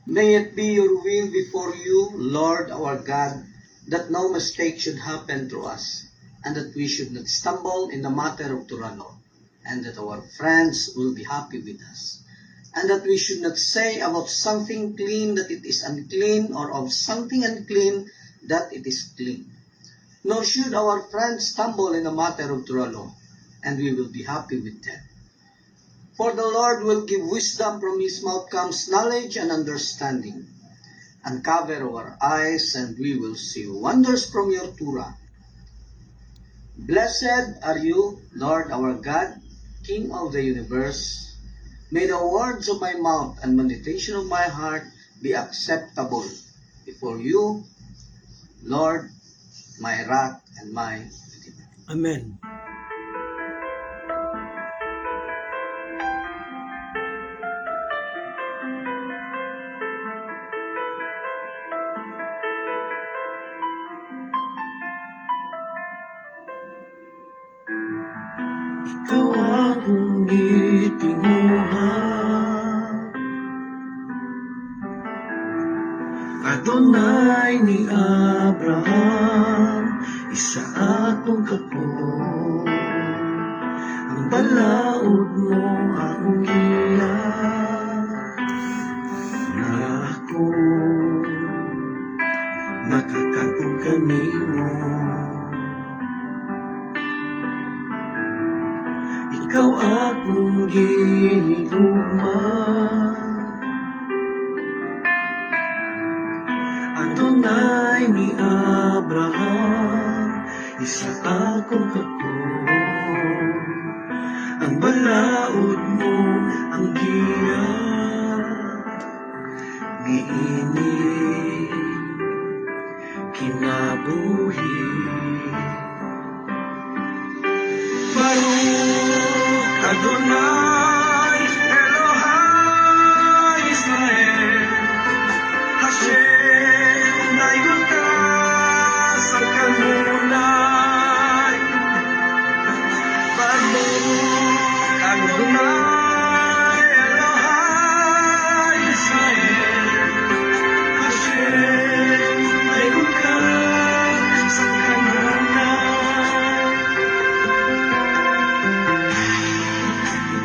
May it be your will before you, Lord our God, that no mistake should happen through us, and that we should not stumble in the matter of Turano, and that our friends will be happy with us, and that we should not say about something clean that it is unclean, or of something unclean that it is clean. Nor should our friends stumble in the matter of Turano, and we will be happy with them. For the Lord will give wisdom, from his mouth comes knowledge and understanding. Uncover our eyes, and we will see wonders from your Torah. Blessed are you, Lord our God, King of the universe. May the words of my mouth and meditation of my heart be acceptable before you, Lord, my rock and my redeemer. Amen. Ikaw akong itinguha, Adonai ni Abraham, isa akong kapo. Ang balaod mo akong giyak, na ako makakatong kanimo. Ikaw akong ginigugma, Adonai ni Abraham, isa akong kako. Ang balaod mo ang giyak, niini kinabuhi. Baruch Adonai Elohai Israel, Hashem dayon ka sa kanunay. Baruch Adonai Elohai Israel, Hashem dayon ka sa kanunay.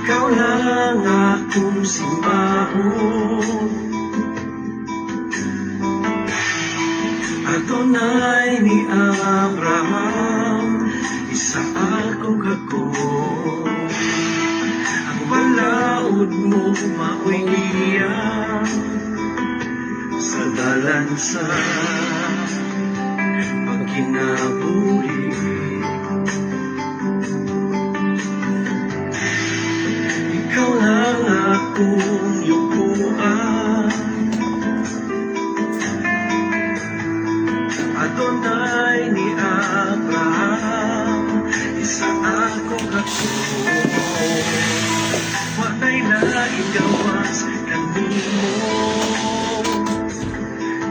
Ikaw lang akong simbahon, Adonai ni Abraham, isa akong kako. Ang balaod mo mao'y iyan sa dalan sa pagkinabuhi. Ikaw lang akong yupuan, Adonai ni Abraham, isa akong kako. Watay na igawas kanimo,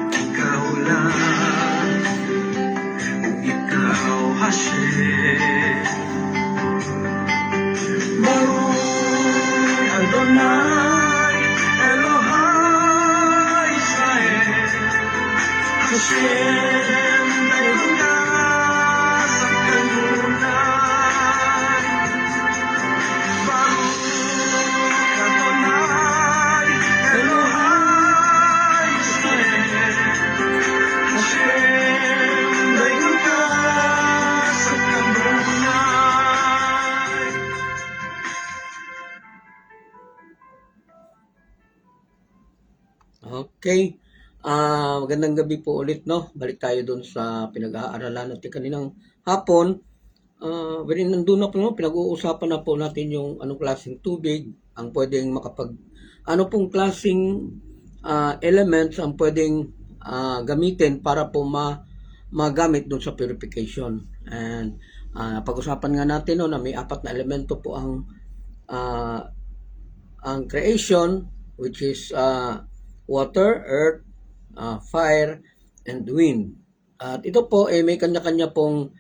ikaw lang, ikaw Hashem. Baruch Adonai Elohai Israel, Hashem dayon ka sa kanunay. Baruch Adonai Elohai Israel, Hashem dayon ka sa kanunay. Okay. Magandang gabi po ulit, no? Balik tayo doon sa pinag-aaralan natin kaninang hapon. Nandun na po, no? Pinag-uusapan na po natin yung anong klaseng tubig ang pwedeng ano pong klaseng elements ang pwedeng gamitin para po magamit doon sa purification. And pag-usapan nga natin, no, na may 4 na elemento po ang creation, which is water, earth, fire, and wind. At ito po may kanya-kanya pong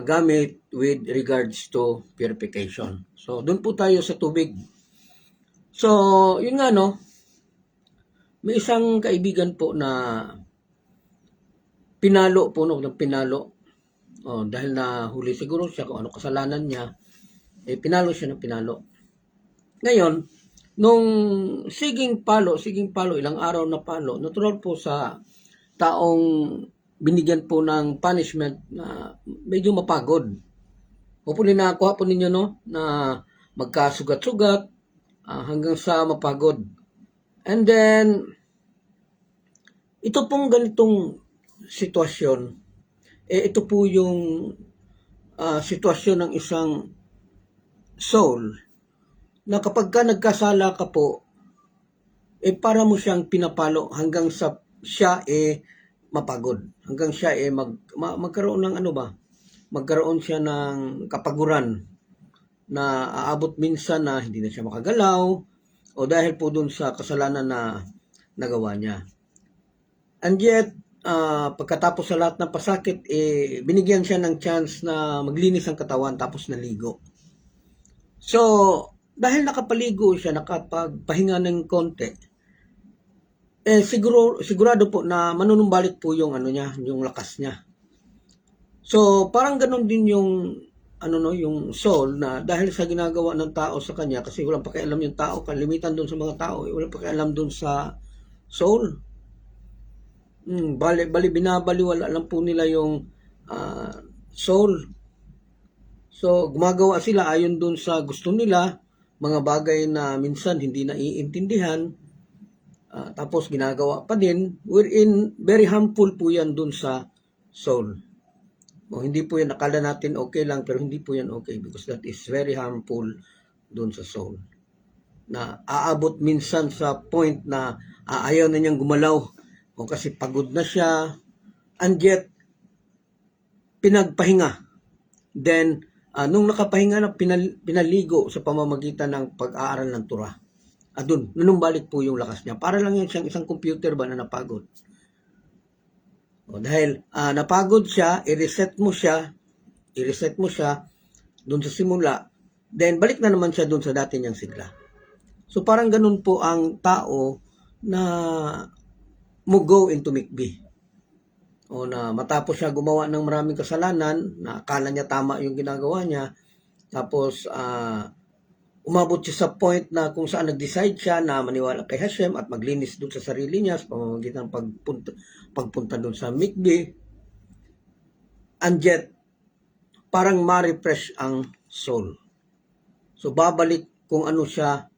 gamit with regards to purification. So, doon po tayo sa tubig. So, yun nga, no, May isang kaibigan po na pinalo po, no, ng pinalo. Dahil nahuli siguro siya kung ano kasalanan niya, pinalo siya ng pinalo. Ngayon, nung siging palo, ilang araw na palo, natural po sa taong binigyan po ng punishment na medyo mapagod. Hopefully nakuha po ninyo, no, na magkasugat-sugat hanggang sa mapagod. And then, ito pong ganitong sitwasyon, ito po yung sitwasyon ng isang soul na kapag ka nagkasala ka po, para mo siyang pinapalo hanggang sa siya mapagod. Hanggang siya magkaroon ng magkaroon siya ng kapaguran na aabot minsan na hindi na siya makagalaw o dahil po dun sa kasalanan na nagawa niya. And yet, pagkatapos sa lahat ng pasakit, binigyan siya ng chance na maglinis ang katawan tapos naligo. So, dahil nakapaligo siya, nakapagpahinga ng konti, sigurado po na manunumbalik po yung yung lakas niya. So, parang ganun din yung yung soul na dahil sa ginagawa ng tao sa kanya kasi walang pakialam yung tao, kalimitan doon sa mga tao, walang pakialam doon sa soul. Binabaliwala lang po nila yung soul. So, gumagawa sila ayon doon sa gusto nila, mga bagay na minsan hindi naiintindihan, tapos ginagawa pa din, wherein very harmful po yan doon sa soul. Hindi po yan, akala natin okay lang, pero hindi po yan okay because that is very harmful doon sa soul. Na aabot minsan sa point na ayaw na niyang gumalaw o kasi pagod na siya, and yet pinagpahinga. Then, nung nakapahinga na pinaligo sa pamamagitan ng pag-aaral ng Torah, doon, nanumbalik po yung lakas niya. Para lang yan siyang isang computer ba na napagod. Dahil napagod siya, i-reset mo siya doon sa simula, then balik na naman siya doon sa dati niyang sigla. So parang ganun po ang tao na go into mikbi. Na matapos siya gumawa ng maraming kasalanan, na akala niya tama yung ginagawa niya, tapos umabot siya sa point na kung saan nag-decide siya na maniwala kay Hashem at maglinis doon sa sarili niya sa pamamagitan ng pagpunta doon sa mikbi. And yet, parang ma-refresh ang soul. So, babalik kung ano siya,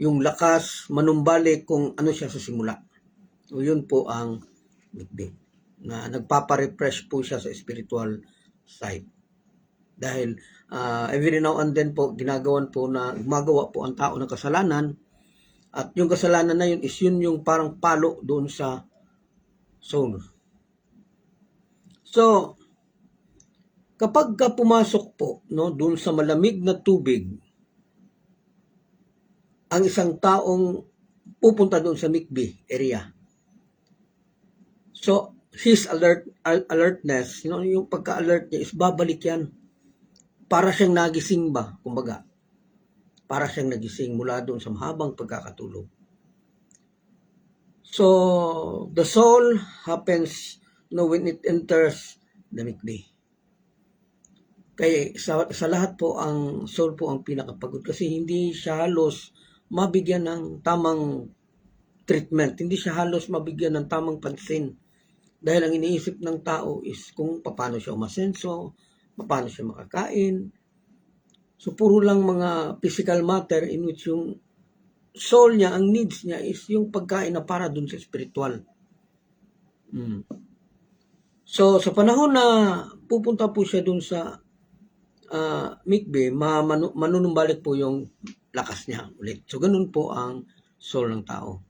yung lakas, manumbalik kung ano siya sa simula. So, yun po ang mikbi. Na nagpapa-refresh po siya sa spiritual side. Dahil every now and then po gumagawa po ang tao ng kasalanan, at yung kasalanan na yun is yun yung parang palo doon sa soul. So kapag ka pumasok po doon sa malamig na tubig ang isang taong pupunta doon sa mikbi area, so his alertness, yung pagka-alert niya is babalik yan. Para siyang nagising ba, kumbaga. Para siyang nagising mula doon sa mahabang pagkakatulog. So, the soul happens when it enters the mikbi. Kaya sa lahat po, ang soul po ang pinakapagod kasi hindi siya halos mabigyan ng tamang treatment. Hindi siya halos mabigyan ng tamang pansin. Dahil ang iniisip ng tao is kung paano siya umasenso, paano siya makakain. So, puro lang mga physical matter in which yung soul niya, ang needs niya is yung pagkain na para dun sa spiritual. So, sa panahon na pupunta po siya dun sa mikbi, manunumbalik po yung lakas niya ulit. So, ganun po ang soul ng tao.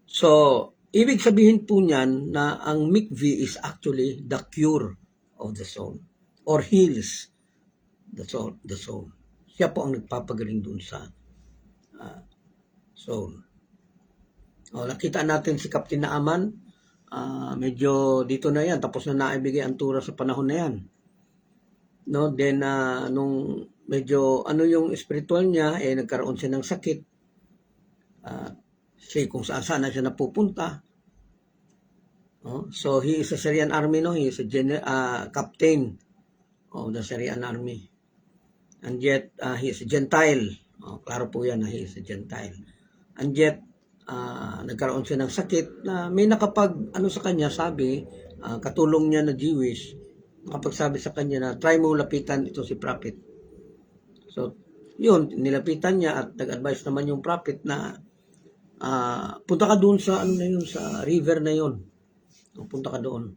So, ibig sabihin po niyan na ang mikvi is actually the cure of the soul or heals the soul. Siya po ang nagpapagaling doon sa soul. Nakita natin si Captain Naaman, medyo dito na yan, tapos na naibigay ang tura sa panahon na yan. Then, nung medyo yung spiritual niya, nagkaroon siya ng sakit. Siya kung saan sana siya napupunta. So he is a Syrian army, no? He is a captain of the Syrian army. And yet, he is a Gentile. Klaro po yan na he is a Gentile. And yet, nagkaroon siya ng sakit na may sa kanya, sabi, katulong niya na Jewish, nakapagsabi sa kanya na try mo lapitan ito si prophet. So, yun, nilapitan niya at nag-advise naman yung prophet na punta ka doon sa sa river na yun. Punta ka doon.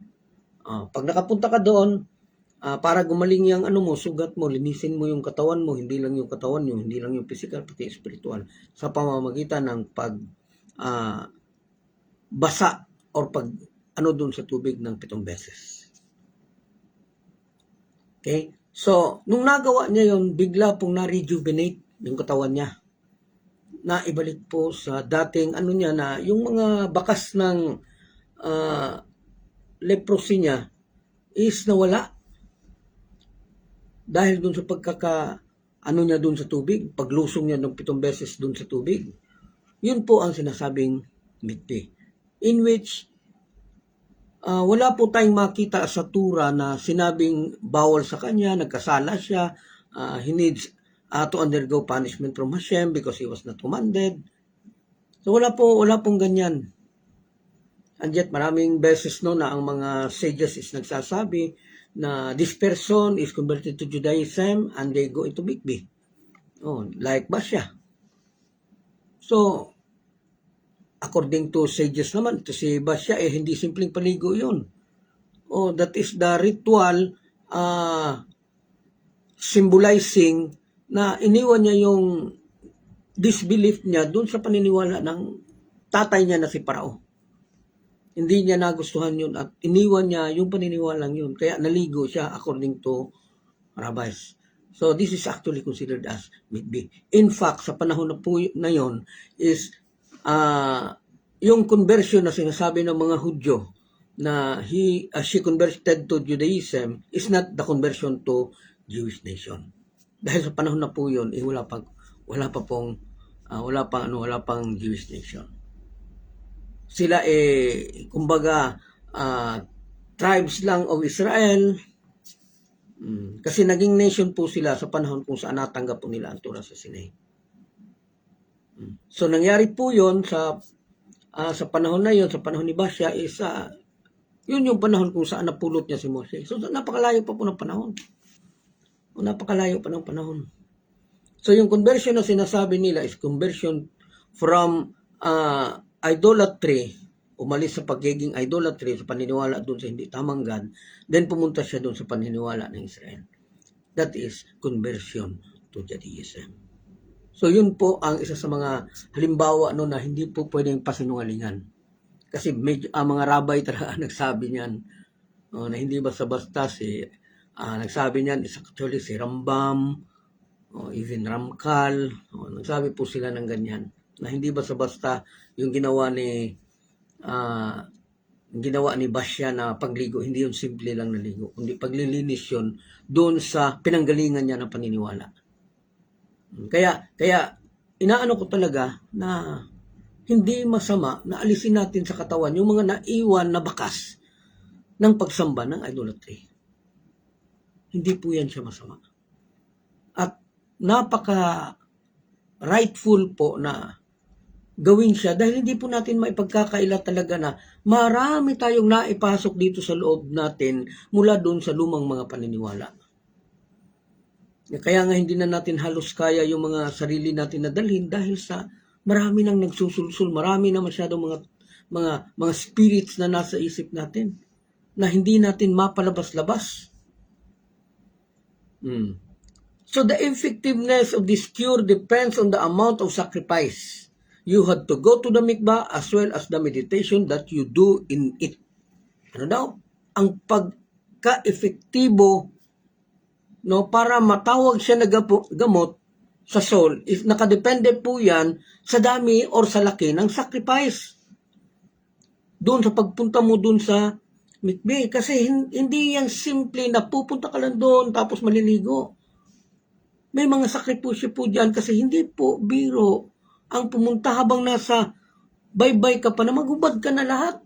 Pag nakapunta ka doon, para gumaling yung sugat mo, linisin mo yung katawan mo, hindi lang yung katawan mo, hindi lang yung physical, pati spiritual, sa pamamagitan ng basa or doon sa tubig ng 7 beses. Okay? So, nung nagawa niya yun, bigla pong na-rejuvenate yung katawan niya. Na ibalik po sa dating niya na yung mga bakas ng leprosy niya is nawala. Dahil dun sa niya dun sa tubig, paglusong niya ng 7 beses dun sa tubig. Yun po ang sinasabing mikti. In which, wala po tayong makita sa Tura na sinabing bawal sa kanya, nagkasala siya, he needs to undergo punishment from Hashem because he was not commanded. So wala pong ganyan. And yet maraming beses na ang mga sages is nagsasabi na this person is converted to Judaism and they go into mikveh. Like Basya. So, according to sages naman, ito si Basya, hindi simpleng paligo yun. That is the ritual symbolizing na iniwan niya yung disbelief niya dun sa paniniwala ng tatay niya na si Parao. Hindi niya nagustuhan yun at iniwan niya yung paniniwalang yun. Kaya naligo siya according to rabbis. So this is actually considered as mikveh. In fact, sa panahon na yun is yung conversion na sinasabi ng mga Hudyo na she converted to Judaism is not the conversion to Jewish nation. Dahil sa panahon na po yun, wala pang Jewish nation. Sila kumbaga tribes lang of Israel, kasi naging nation po sila sa panahon kung saan natanggap po nila ang Torah sa Sinai. So nangyari po yun sa panahon na yun, sa panahon ni Basya is yun yung panahon kung saan napulot niya si Moses. So napakalayo pa po ng panahon. Napakalayo pa ng panahon. So yung conversion na sinasabi nila is conversion from idolatry, umalis sa pagiging idolatry, sa paniniwala doon sa hindi tamang God, then pumunta siya doon sa paniniwala ng Israel. That is conversion to Judaism. So yun po ang isa sa mga halimbawa na hindi po pwedeng pasinungalingan. Kasi mga rabbi talaga nagsabi niyan, na hindi basta-basta nagsabi niyan is actually si Rambam, even Ramkal, nagsabi po sila ng ganyan. Na hindi basta-basta yung ginawa ni Basya na pagligo, hindi yung simple lang naligo, kundi paglilinis yun doon sa pinanggalingan niya ng paniniwala. Kaya inaano ko talaga na hindi masama na alisin natin sa katawan yung mga naiwan na bakas ng pagsamba ng idolatry. Hindi po yan siya masama. At napaka rightful po na gawin siya dahil hindi po natin maipagkakaila talaga na marami tayong naipasok dito sa loob natin mula doon sa lumang mga paniniwala. Kaya nga hindi na natin halos kaya yung mga sarili natin na dalhin dahil sa marami nang nagsusulsul, marami na masyadong mga spirits na nasa isip natin na hindi natin mapalabas-labas. So the effectiveness of this cure depends on the amount of sacrifice you had to go to the mikvah as well as the meditation that you do in it. Ano daw? Ang pagka-efektibo para matawag siya na gamot sa soul is nakadepende po yan sa dami or sa laki ng sacrifice. Doon sa pagpunta mo doon sa mikveh. Kasi hindi yan simple na pupunta ka lang doon tapos maliligo. May mga sakripisyo po dyan kasi hindi po biro ang pumunta habang nasa baybay ka pa na maghubad ka na lahat.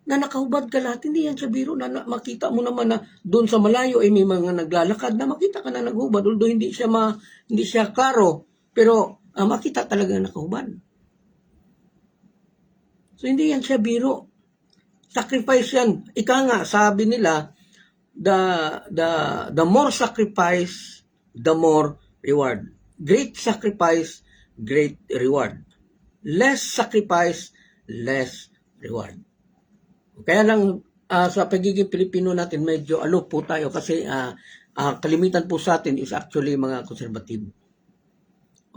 Na nakahubad ka lahat, hindi yan sa biro na makita mo naman na doon sa malayo may mga naglalakad na makita ka na naghubad, although hindi siya klaro, pero makita talaga na nakahubad. So hindi yan siya biro. Sacrifice yan. Ika nga, sabi nila, the more sacrifice, the more reward. Great sacrifice, great reward. Less sacrifice, less reward. Kaya lang sa pagiging Pilipino natin, medyo aloof po tayo kasi kalimitan po sa atin is actually mga conservative.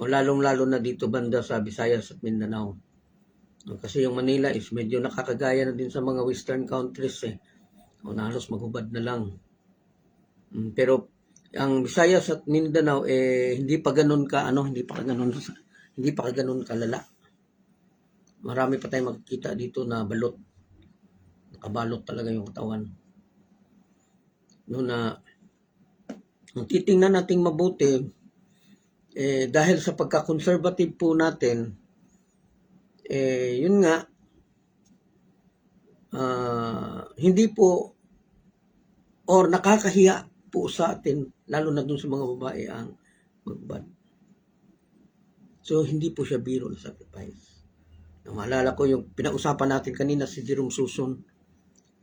O lalong-lalo na dito banda sa Visayas at Mindanao. Kasi yung Manila is medyo nakakagaya na din sa mga western countries O na halos maghubad na lang. Pero ang Visayas at Mindanao hindi pa ganoon kalala. Marami pa tayong makikita dito na balot. Nakabalot talaga yung katawan. Kung titingnan natin mabuti, dahil sa pagka-conservative po natin, yun nga, hindi po, or nakakahiya po sa atin, lalo na dun sa mga babae ang magbad. So, hindi po siya biro na sacrifice. Maalala ko yung pinausapan natin kanina si Jerome Suson.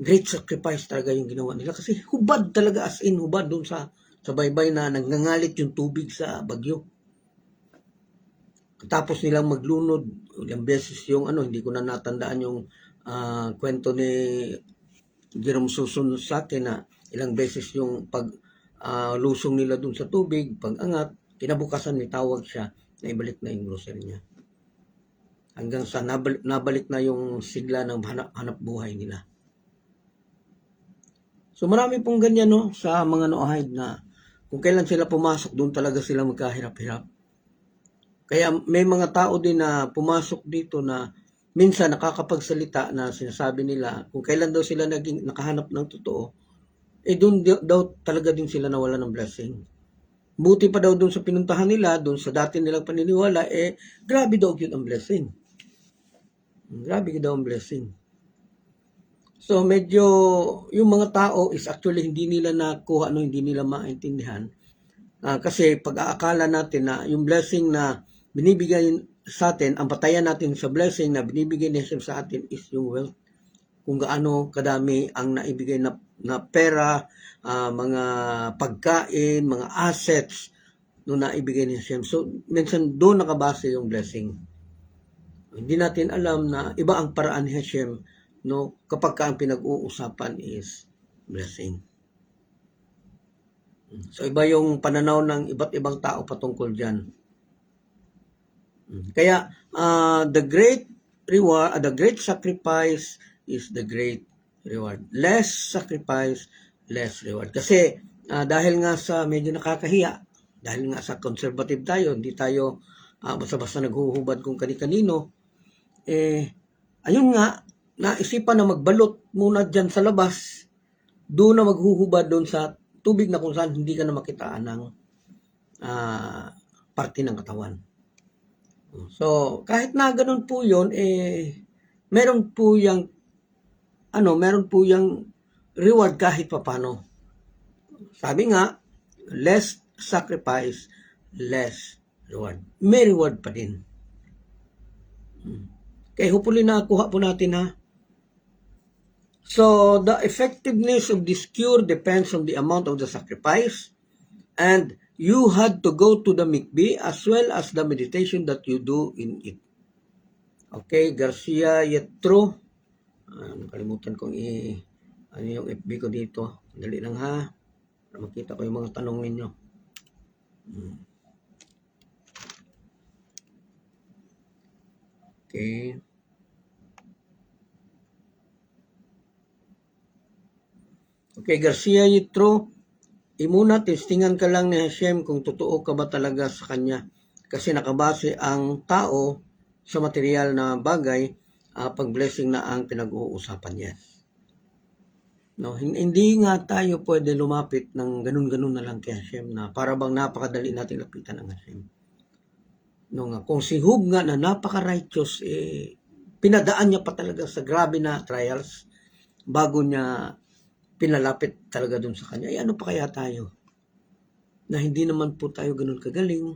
Great sacrifice talaga yung ginawa nila kasi hubad talaga, as in hubad dun sa baybay na nagngangalit yung tubig sa bagyo. Tapos nilang maglunod ilang beses yung hindi ko na natandaan yung kwento ni Jerome Suson sa akin na ilang beses yung lusong nila dun sa tubig, pag-angat, kinabukasan may tawag siya na ibalik na yung grocery niya. Hanggang sa nabalik na yung sigla ng hanap buhay nila. So marami pong ganyan sa mga Noahide na kung kailan sila pumasok, doon talaga sila magkahirap-hirap. Kaya may mga tao din na pumasok dito na minsan nakakapagsalita na sinasabi nila kung kailan daw sila nakahanap ng totoo, doon daw talaga din sila nawala ng blessing. Buti pa daw doon sa pinuntahan nila, doon sa dati nilang paniniwala, grabe daw yun ang blessing. Grabe daw ang blessing. So medyo yung mga tao is actually hindi nila nakuha, hindi nila maintindihan. Kasi pag-aakala natin na yung blessing na binibigay sa atin, ang patayan natin sa blessing na binibigay ni Hashem sa atin is yung wealth. Kung gaano kadami ang naibigay na pera, mga pagkain, mga assets no naibigay ni Hashem. So minsan doon nakabase yung blessing. Hindi natin alam na iba ang paraan ni Hashem kapag ang pinag-uusapan is blessing. So iba yung pananaw ng iba't ibang tao patungkol dyan. Kaya the great reward, the great sacrifice is the great reward. Less sacrifice, less reward. Kasi dahil nga sa medyo nakakahiya, dahil nga sa conservative tayo, hindi tayo basta-basta naghuhubad kung kani-kanino, ayun nga, naisipan na magbalot muna dyan sa labas, doon na maghuhubad doon sa tubig na kung saan hindi ka na makitaan ng parte ng katawan. So, kahit na ganun po yun, meron po yung reward kahit papano. Sabi nga, less sacrifice, less reward. May reward pa din. Kaya hopefully nakuha po natin So, the effectiveness of this cure depends on the amount of the sacrifice, and you had to go to the mikveh as well as the meditation that you do in it. Okay, Garcia Yetro. Nakalimutan kong yung FB ko dito. Dali lang para makita ko yung mga tanong ninyo. Okay. Okay, Garcia Yitro, muna testingan ka lang ni Hashem kung totoo ka ba talaga sa Kanya. Kasi nakabase ang tao sa material na bagay, pag-blessing na ang pinag-uusapan niya. Hindi nga tayo pwede lumapit ng ganun-ganun na lang kay Hashem na para bang napakadali natin lapitan ng Hashem. no nga kung si Hub nga na napaka-righteous, pinadaan niya pa talaga sa grabe na trials bago niya pinalapit talaga dun sa kanya. Ano pa kaya tayo? Na hindi naman po tayo ganun kagaling,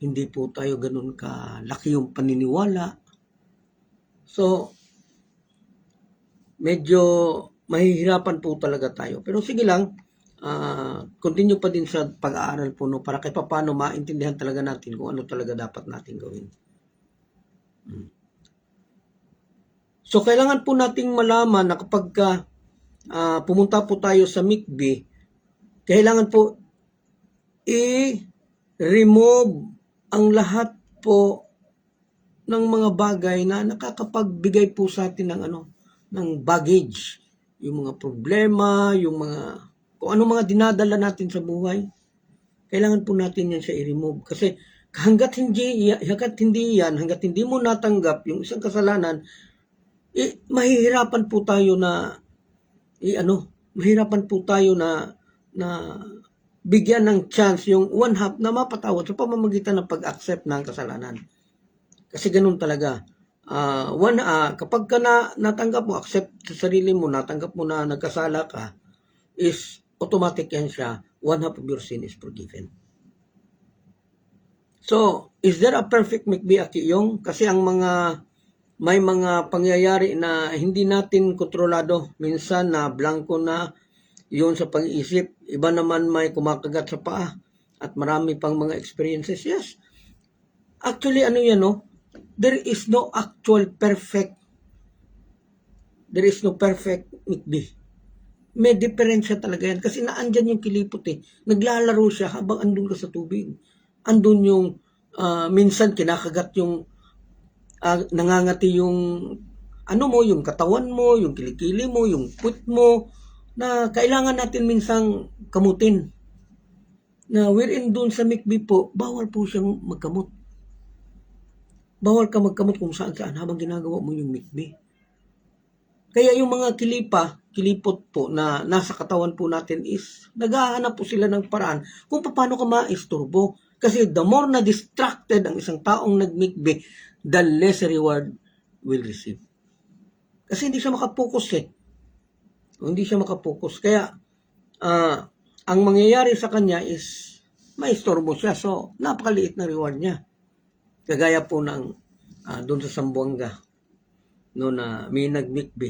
hindi po tayo ganun kalaki yung paniniwala. So, medyo mahihirapan po talaga tayo. Pero sige lang, continue pa din sa pag-aaral po, no, para kahit paano maintindihan talaga natin kung ano talaga dapat natin gawin. So, kailangan po nating malaman na kapag pumunta po tayo sa MICB, kailangan po i-remove ang lahat po ng mga bagay na nakakapagbigay po sa atin ng ng baggage, yung mga problema, yung mga kung ano mga dinadala natin sa buhay. Kailangan po natin yan siya i-remove kasi hangga't hindi mo natanggap yung isang kasalanan, mahihirapan po tayo na bigyan ng chance yung one half na mapatawad sa pamamagitan ng pag-accept ng kasalanan. Kasi ganun talaga. Kapag ka natanggap mo, accept sa sarili mo, natanggap mo na nagkasala ka, is automatic yan siya, one half of your sin is forgiven. So, is there a perfect MICB, Akiyong? Kasi may mga pangyayari na hindi natin kontrolado. Minsan na blanco na yun sa pag-iisip. Iba naman may kumakagat sa paa. At marami pang mga experiences. Yes. Actually, there is no actual perfect. There is no perfect MICB. May diferensya talaga yan. Kasi naandyan yung kilipot eh. Naglalaro siya habang andun ka sa tubig. Andun yung, minsan kinakagat yung, nangangati yung, yung katawan mo, yung kilikili mo, yung puwet mo, na kailangan natin minsang kamutin. Na wherein doon sa MICB po, bawal po siyang magkamot. Bawal ka magkamot kung saan-saan habang ginagawa mo yung MICB. Kaya yung mga kilipot po na nasa katawan po natin is naghahanap po sila ng paraan kung paano ka maisturbo. Kasi the more na distracted ang isang taong nag-MICB, the less reward will receive. Kasi hindi siya makapokus Hindi siya makapokus. Kaya, ang mangyayari sa kanya is maisturbo siya. So, napakaliit na reward niya. Kagaya po ng doon sa Zamboanga, na may nag-MICB.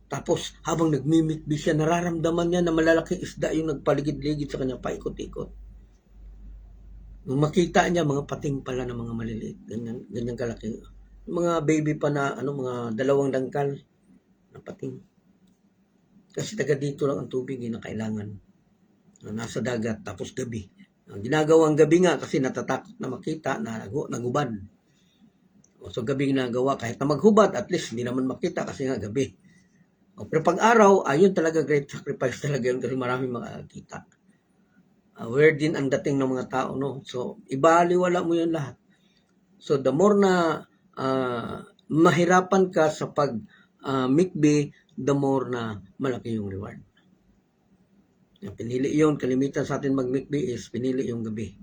Tapos, habang nag-MICB siya, nararamdaman niya na malalaking isda yung nagpaligid-ligid sa kanya, paikot-ikot. Nung makita niya, mga pating pala ng mga maliliit. Ganyan kalaki. Mga baby pa na, mga 2 dangkal na pating. Kasi taga dito lang ang tubig na kailangan. Nasa dagat, tapos gabi. Ang ginagawang gabi nga kasi natatakot na makita na nagubad. So gabi ginagawa, kahit na maghubad, at least hindi naman makita kasi nga gabi. Pero pag araw, ayun talaga great sacrifice talaga yun kasi maraming makakita. Weird din ang dating ng mga tao, no? So, ibaliwala mo yun lahat. So, the more na mahirapan ka sa pag-MICB, the more na malaki yung reward. Pinili yun, kalimitan sa atin mag-MICB is pinili yung gabi.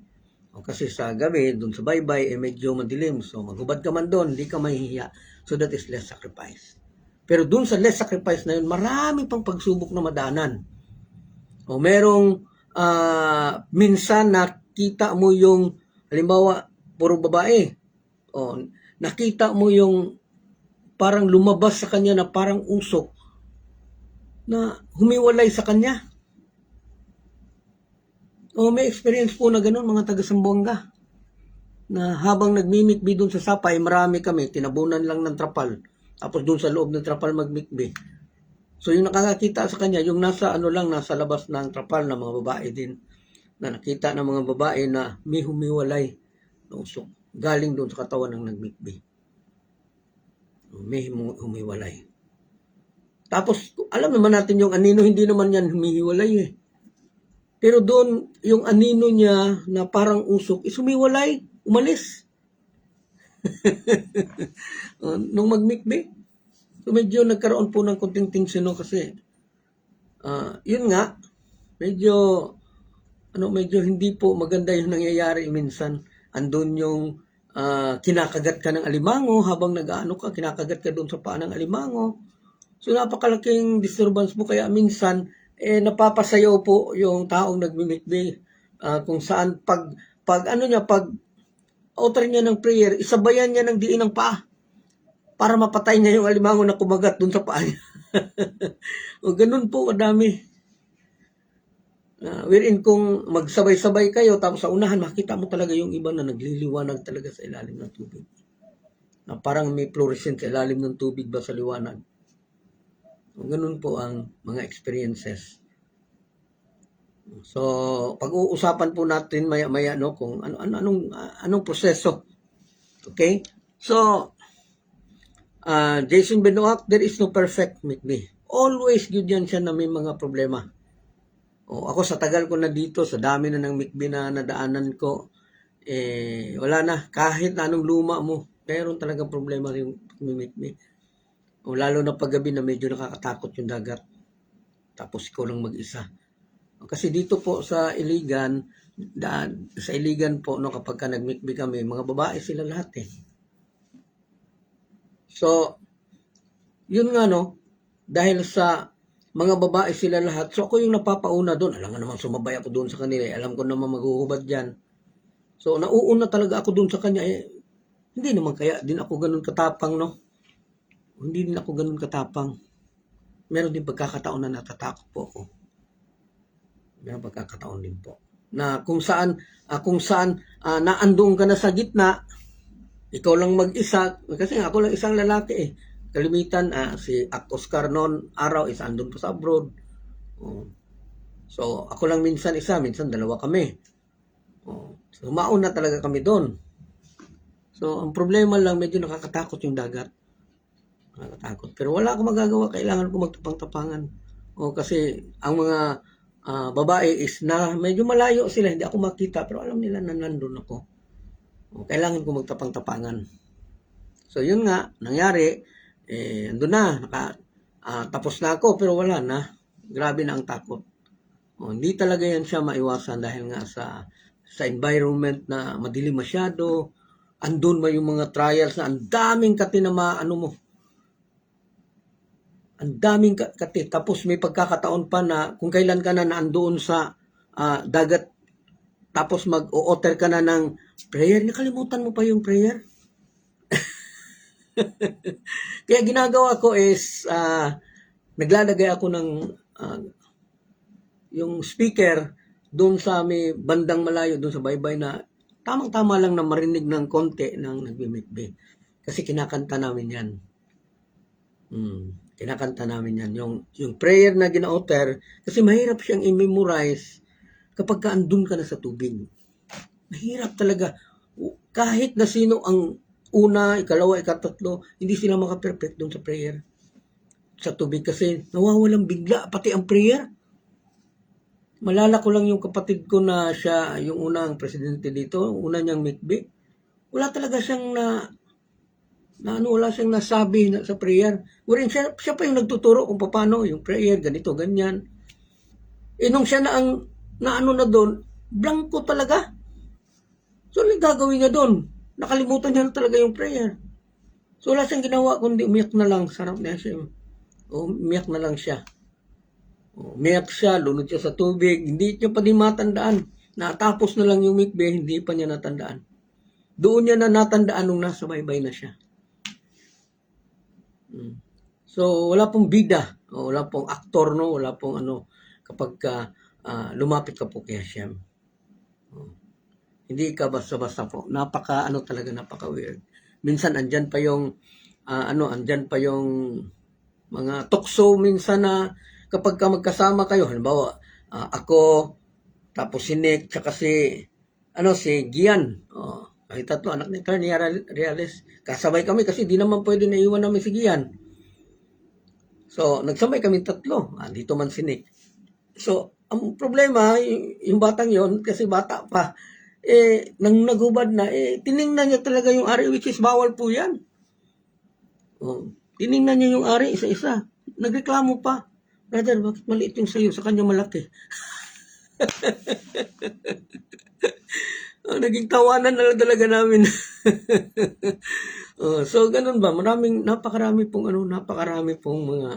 Kasi sa gabi, dun sa baybay, medyo madilim. So, maghubad ka man dun, hindi ka mahihiya. So, that is less sacrifice. Pero dun sa less sacrifice na yun, marami pang pagsubok na madanan. Merong minsan nakita mo yung, halimbawa, puro babae. Nakita mo yung parang lumabas sa kanya na parang usok na humiwalay sa kanya. May experience po na ganun, mga taga Zamboanga. Na habang nagmimikbi doon sa Sapay, marami kami, tinabunan lang ng trapal. Tapos doon sa loob ng trapal magmikbi. So yung nakakita sa kanya, yung nasa nasa labas ng trapal na mga babae din, na nakita ng mga babae na may humiwalay na usok. Galing doon sa katawan ng nagmikbi. May humiwalay. Tapos, alam naman natin yung anino, hindi naman yan humihiwalay Pero doon, yung anino niya na parang usok, humiwalay, umalis. Nung magmikbi. So medyo nagkaroon po ng konting tension kasi yun nga, medyo hindi po maganda yung nangyayari minsan. Andun yung kinakagat ka ng alimango habang nag-aano ka, kinakagat ka doon sa paa ng alimango. So napakalaking disturbance po, kaya minsan napapasayaw po yung taong nagmimikbi, kung saan pag ano niya, pag utter niya ng prayer, isabayan niya ng diin ng paa para mapatay niya yung alimango na kumagat doon sa paa niya. O ganun po kadami. Wherein kung magsabay-sabay kayo, tapos sa unahan, makita mo talaga yung iba na nagliliwanag talaga sa ilalim ng tubig. Na parang may fluorescent sa ilalim ng tubig ba sa liwanag. Ganun po ang mga experiences. So, pag-uusapan po natin maya-maya no kung anong proseso. Okay? So, Jason Benoit, there is no perfect Mikbi. Always good yan siya na may mga problema. Ako sa tagal ko na dito, sa dami na ng Mikbi na nadaanan ko, wala na. Kahit na anong luma mo, meron talagang problema yung Mikbi. Lalo na paggabi na medyo nakakatakot yung dagat. Tapos ikaw lang mag-isa. Kasi dito po sa Iligan, po, no, kapag ka nag-Mikbi kami, mga babae sila lahat eh. So, yun nga no, dahil sa mga babae sila lahat, so ako yung napapauna doon. Alam nga naman, sumabay ako doon sa kanila. Alam ko naman maghuhubad dyan. So, nauuna talaga ako doon sa kanya. Hindi naman kaya din ako ganun katapang, no? Hindi din ako ganun katapang. Meron din pagkakataon na natatakot po ako. Meron pagkakataon din po. Na kung saan naandoon ka na sa gitna, ikaw lang mag-isa. Kasi ako lang isang lalaki eh. Kalimitan, si Oscar noon araw is andun pa sa abroad. So, ako lang minsan isa, minsan dalawa kami. So, mauna talaga kami doon. So, ang problema lang, medyo nakakatakot yung dagat. Nakakatakot. Pero wala akong magagawa, kailangan ko magtapang-tapangan. Kasi ang mga babae is na medyo malayo sila, hindi ako makita, pero alam nila na nandun ako. Kailangan ko magtapang-tapangan. So, yun nga, nangyari, andun na, tapos na ako, pero wala na. Grabe na ang takot. Hindi talaga yan siya maiwasan dahil nga sa environment na madilim masyado, andun ba yung mga trials na ang daming katinama, ang daming kati. Tapos may pagkakataon pa na kung kailan ka na naandoon sa dagat, tapos mag-o-utter ka na ng prayer, nakalimutan mo pa yung prayer. Kaya ginagawa ko is naglalagay ako ng yung speaker doon sa may bandang malayo, doon sa baybay na tamang-tama lang na marinig ng konti ng nagmimikbi. Kasi kinakanta namin yan. Kinakanta namin yan. Yung prayer na gina-utter, kasi mahirap siyang i-memorize kapag ka andun ka na sa tubig. Mahirap talaga. Kahit na sino ang una, ikalawa, ikatatlo, hindi sila maka-perfect doon sa prayer. Sa tubig kasi nawawalang bigla, pati ang prayer. Malala ko lang yung kapatid ko na siya, yung unang presidente dito, una niyang mikbi. Wala talaga siyang wala siyang nasabi sa prayer. Wala siya pa yung nagtuturo kung paano yung prayer, ganito, ganyan. Nung siya na na doon, blanco talaga. So, ano gagawin niya doon? Nakalimutan niya na talaga yung prayer. So, wala siyang ginawa, kundi umiyak na lang. Sarap na siya. Umiyak na lang siya. Umiyak siya, lunod siya sa tubig. Hindi niya pa din matandaan. Natapos na lang yung mikbe, hindi pa niya natandaan. Doon niya na natandaan nung nasa baybay na siya. So, wala pong bida. Wala pong aktor, no? Wala pong kapag lumapit ka po kay Hashem. Hindi ka basta-basta po. Napaka weird. Minsan andyan pa yung mga tukso minsan na kapag ka magkasama kayo, halimbawa, ako, tapos si Nick, tsaka si Gian. Ay tatlo, anak ni Carnie Reales. Kasabay kami kasi di naman pwede na iwan namin si Gian. So, nagsabay kami tatlo. Dito man si Nick. So, ang problema, yung batang yon kasi bata pa, nang naghubad na, tiningnan niya talaga yung ari, which is bawal po yan. Tiningnan niya yung ari, isa-isa. Nagreklamo pa. Brother, bakit maliit yung sayo? Sa kanya malaki. Naging tawanan na lang talaga namin. So ganun ba, napakarami pong mga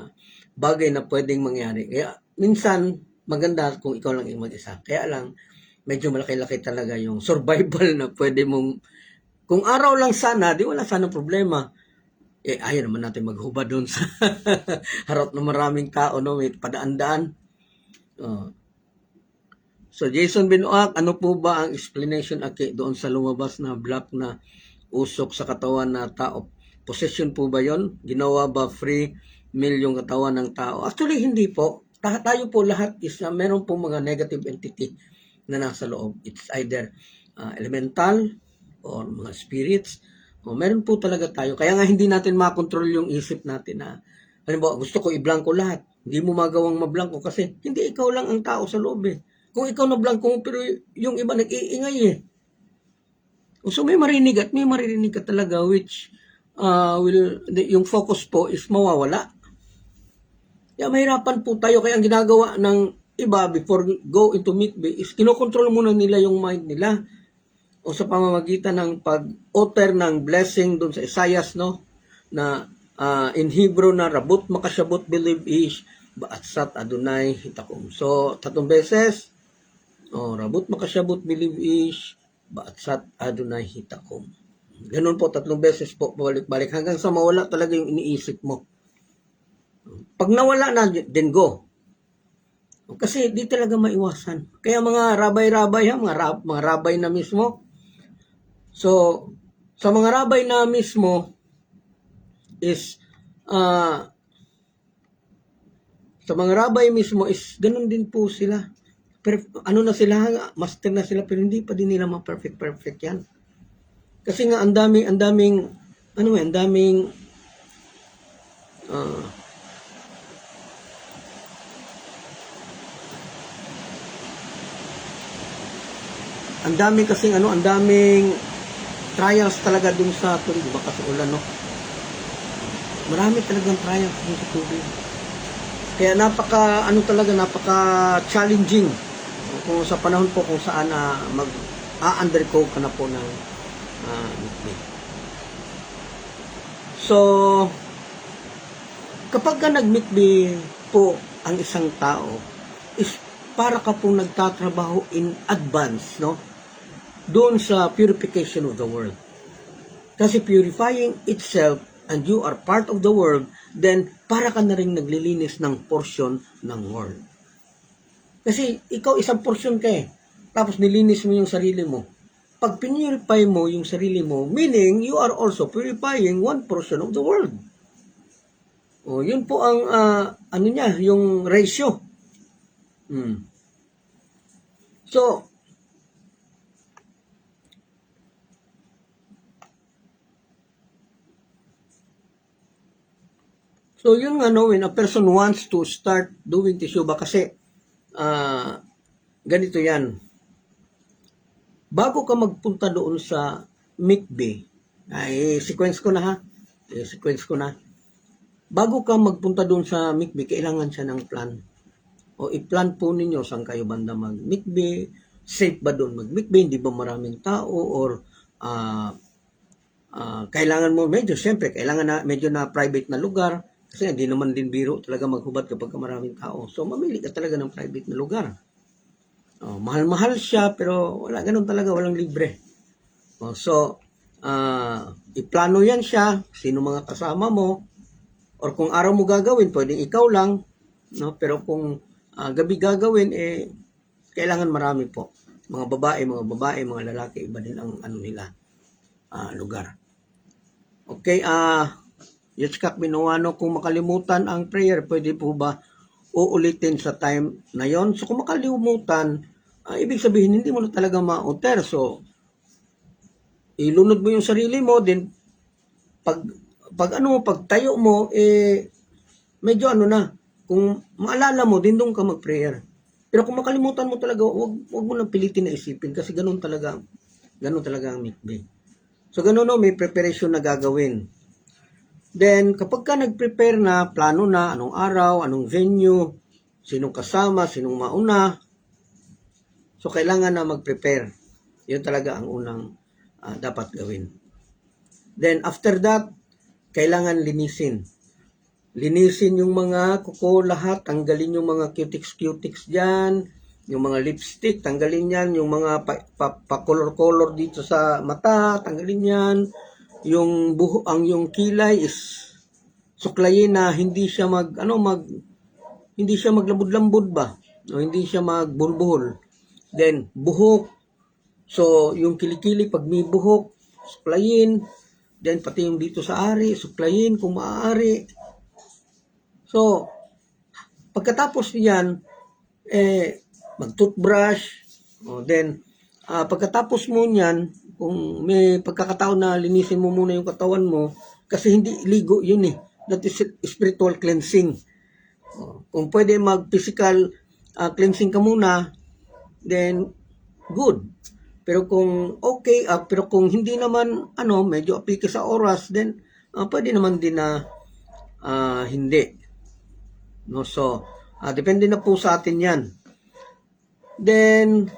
bagay na pwedeng mangyari. Kaya minsan maganda kung ikaw lang yung mag-isa. Kaya lang medyo malaki-laki talaga yung survival na pwede mong, kung araw lang sana, di wala sana problema. Ayaw naman natin maghubad doon sa harap ng maraming tao, no? May padaan-daan. So Jason Binoak, ano po ba ang explanation doon sa lumabas na black na usok sa katawan na tao? Possession po ba yon? Ginawa ba free will yung katawan ng tao? Actually, hindi po. Tayo po lahat meron po mga negative entity na nasa loob. It's either elemental or mga spirits. Meron po talaga tayo. Kaya nga hindi natin makontrol yung isip natin na, halimbawa, gusto ko i-blanco lahat. Hindi mo magawang mablanco kasi hindi ikaw lang ang tao sa loob eh. Kung ikaw na blanco mo, pero yung iba nag-iingay eh. So may marinig at may maririnig ka talaga which yung focus po is mawawala. Kaya mahirapan po tayo. Kaya ang ginagawa ng iba before go into meet-be is kinokontrol muna nila yung mind nila. O sa pamamagitan ng pag-utter ng blessing doon sa Isaiah, no? Na in Hebrew na rabut makasabot believe ish baatsat Adonai hitakom. So 3 beses, rabut makasabot believe ish baatsat Adonai hitakom. Ganun po 3 beses po, balik-balik hanggang sa mawala talaga yung iniisip mo. Pag nawala na, then go. Kasi di talaga maiwasan. Kaya mga rabay-rabay, mga rabay na mismo. So, sa mga rabay na mismo is, sa mga rabay mismo is, ganun din po sila. Pero, na sila, master na sila, pero hindi pa din nila ma-perfect yan. Kasi nga, ang daming, ang daming trials talaga dun sa tubig, baka sa ulan, no? Marami talagang trials dun sa tubig. Kaya napaka-challenging kung sa panahon po kung saan mag-undergo ka na po ng meet. So, kapag ka nag-meet po ang isang tao, is para ka po nagtatrabaho in advance, no? Doon sa purification of the world. Kasi purifying itself and you are part of the world, then para ka na rin naglilinis ng portion ng world. Kasi ikaw isang portion ka eh. Tapos nilinis mo yung sarili mo. Pag pinurify mo yung sarili mo, meaning you are also purifying one portion of the world. Yun po ang yung ratio. So yun nga, no, when a person wants to start doing teshuva, kasi ganito yan. Bago ka magpunta doon sa mikveh, sequence ko na. Bago ka magpunta doon sa mikveh, kailangan siya ng plan. O i-plan po ninyo saan kayo banda mag-mikveh, safe ba doon mag-mikveh, hindi ba maraming tao, or kailangan mo kailangan na medyo na private na lugar. Kasi hindi naman din biro talaga maghubad kapag maraming tao. So, mamili ka talaga ng private na lugar. Mahal-mahal siya, pero ganun talaga, walang libre. So, iplano yan siya, sino mga kasama mo, or kung araw mo gagawin, pwedeng ikaw lang, no? Pero kung gabi gagawin, kailangan marami po. Mga babae, mga lalaki, iba din ang lugar. Okay, Yitzhak Binuano, kung makalimutan ang prayer, pwede po ba uulitin sa time na yon? So kung makalimutan, ibig sabihin hindi mo na talaga ma-utter. So ilunod mo yung sarili mo, din pag tayo mo, medyo kung maalala mo, din doon ka mag-prayer. Pero kung makalimutan mo talaga, wag mo nang pilitin na isipin kasi ganun talaga ang mikveh. So ganun, no, may preparation na gagawin. Then, kapag ka nag-prepare na, plano na, anong araw, anong venue, sinong kasama, sinong mauna, so kailangan na mag-prepare. Yun talaga ang unang dapat gawin. Then after that, kailangan linisin. Linisin yung mga kuko lahat, tanggalin yung mga cutics dyan, yung mga lipstick, tanggalin yan, yung mga pa-color-color dito sa mata, tanggalin yan, yung yung kilay is suklayin na hindi siya hindi siya maglambod-lambod ba, o hindi siya magbulbuhol. Then buhok, so yung kilikili pag may buhok, suklayin, then pati yung dito sa ari, suklayin kung maaari. So, pagkatapos niyan, mag-toothbrush, then, pagkatapos mo niyan, kung may pagkakataon na linisin mo muna yung katawan mo, kasi hindi ligo yun eh. That is spiritual cleansing. Kung pwede mag-physical cleansing ka muna, then, good. Pero kung okay, pero kung hindi naman, medyo apike sa oras, then, pwede naman din na hindi. No, so, depende na po sa atin yan. Then,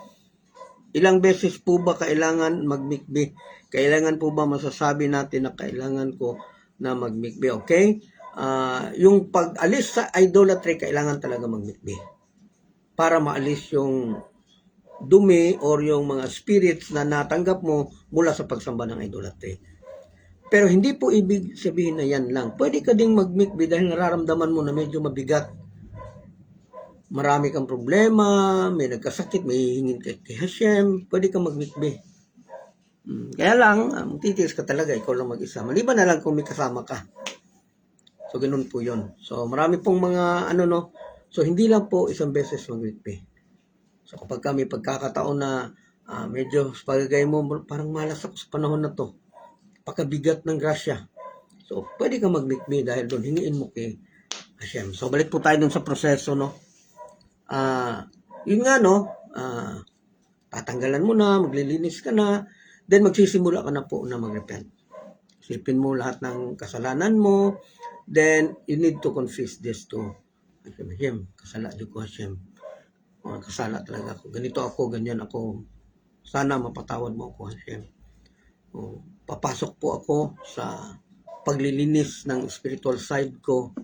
ilang beses po ba kailangan magmikbi? Kailangan po ba masasabi natin na kailangan ko na magmikbi? Okay? Yung pag-alis sa idolatry, kailangan talaga magmikbi. Para maalis yung dumi or yung mga spirits na natanggap mo mula sa pagsamba ng idolatry. Pero hindi po ibig sabihin na yan lang. Pwede ka ding magmikbi dahil nararamdaman mo na medyo mabigat. Marami kang problema, may nagkasakit, may hihingin kay Hashem, pwede kang magmikbi. Kaya lang, titiis ka talaga, ikaw lang mag-isa. Maliban na lang kung may kasama ka. So, ganun po yun. So, marami pong mga, so, hindi lang po isang beses magmikbi. So, kapag may pagkakataon na medyo sa pagagay mo, parang malas ako sa panahon na to. Pakabigat ng grasya. So, pwede kang magmikbi dahil doon, hingiin mo kay Hashem. So, balik po tayo dun sa proseso, yun nga, tatanggalan mo na, maglilinis ka na, then magsisimula ka na po na mag-repent. Isipin mo lahat ng kasalanan mo, then you need to confess this to Hashem. Kasala di ko Hashem. Kasala talaga ako. Ganito ako, ganyan ako. Sana mapatawad mo ako, Hashem. Papasok po ako sa paglilinis ng spiritual side ko.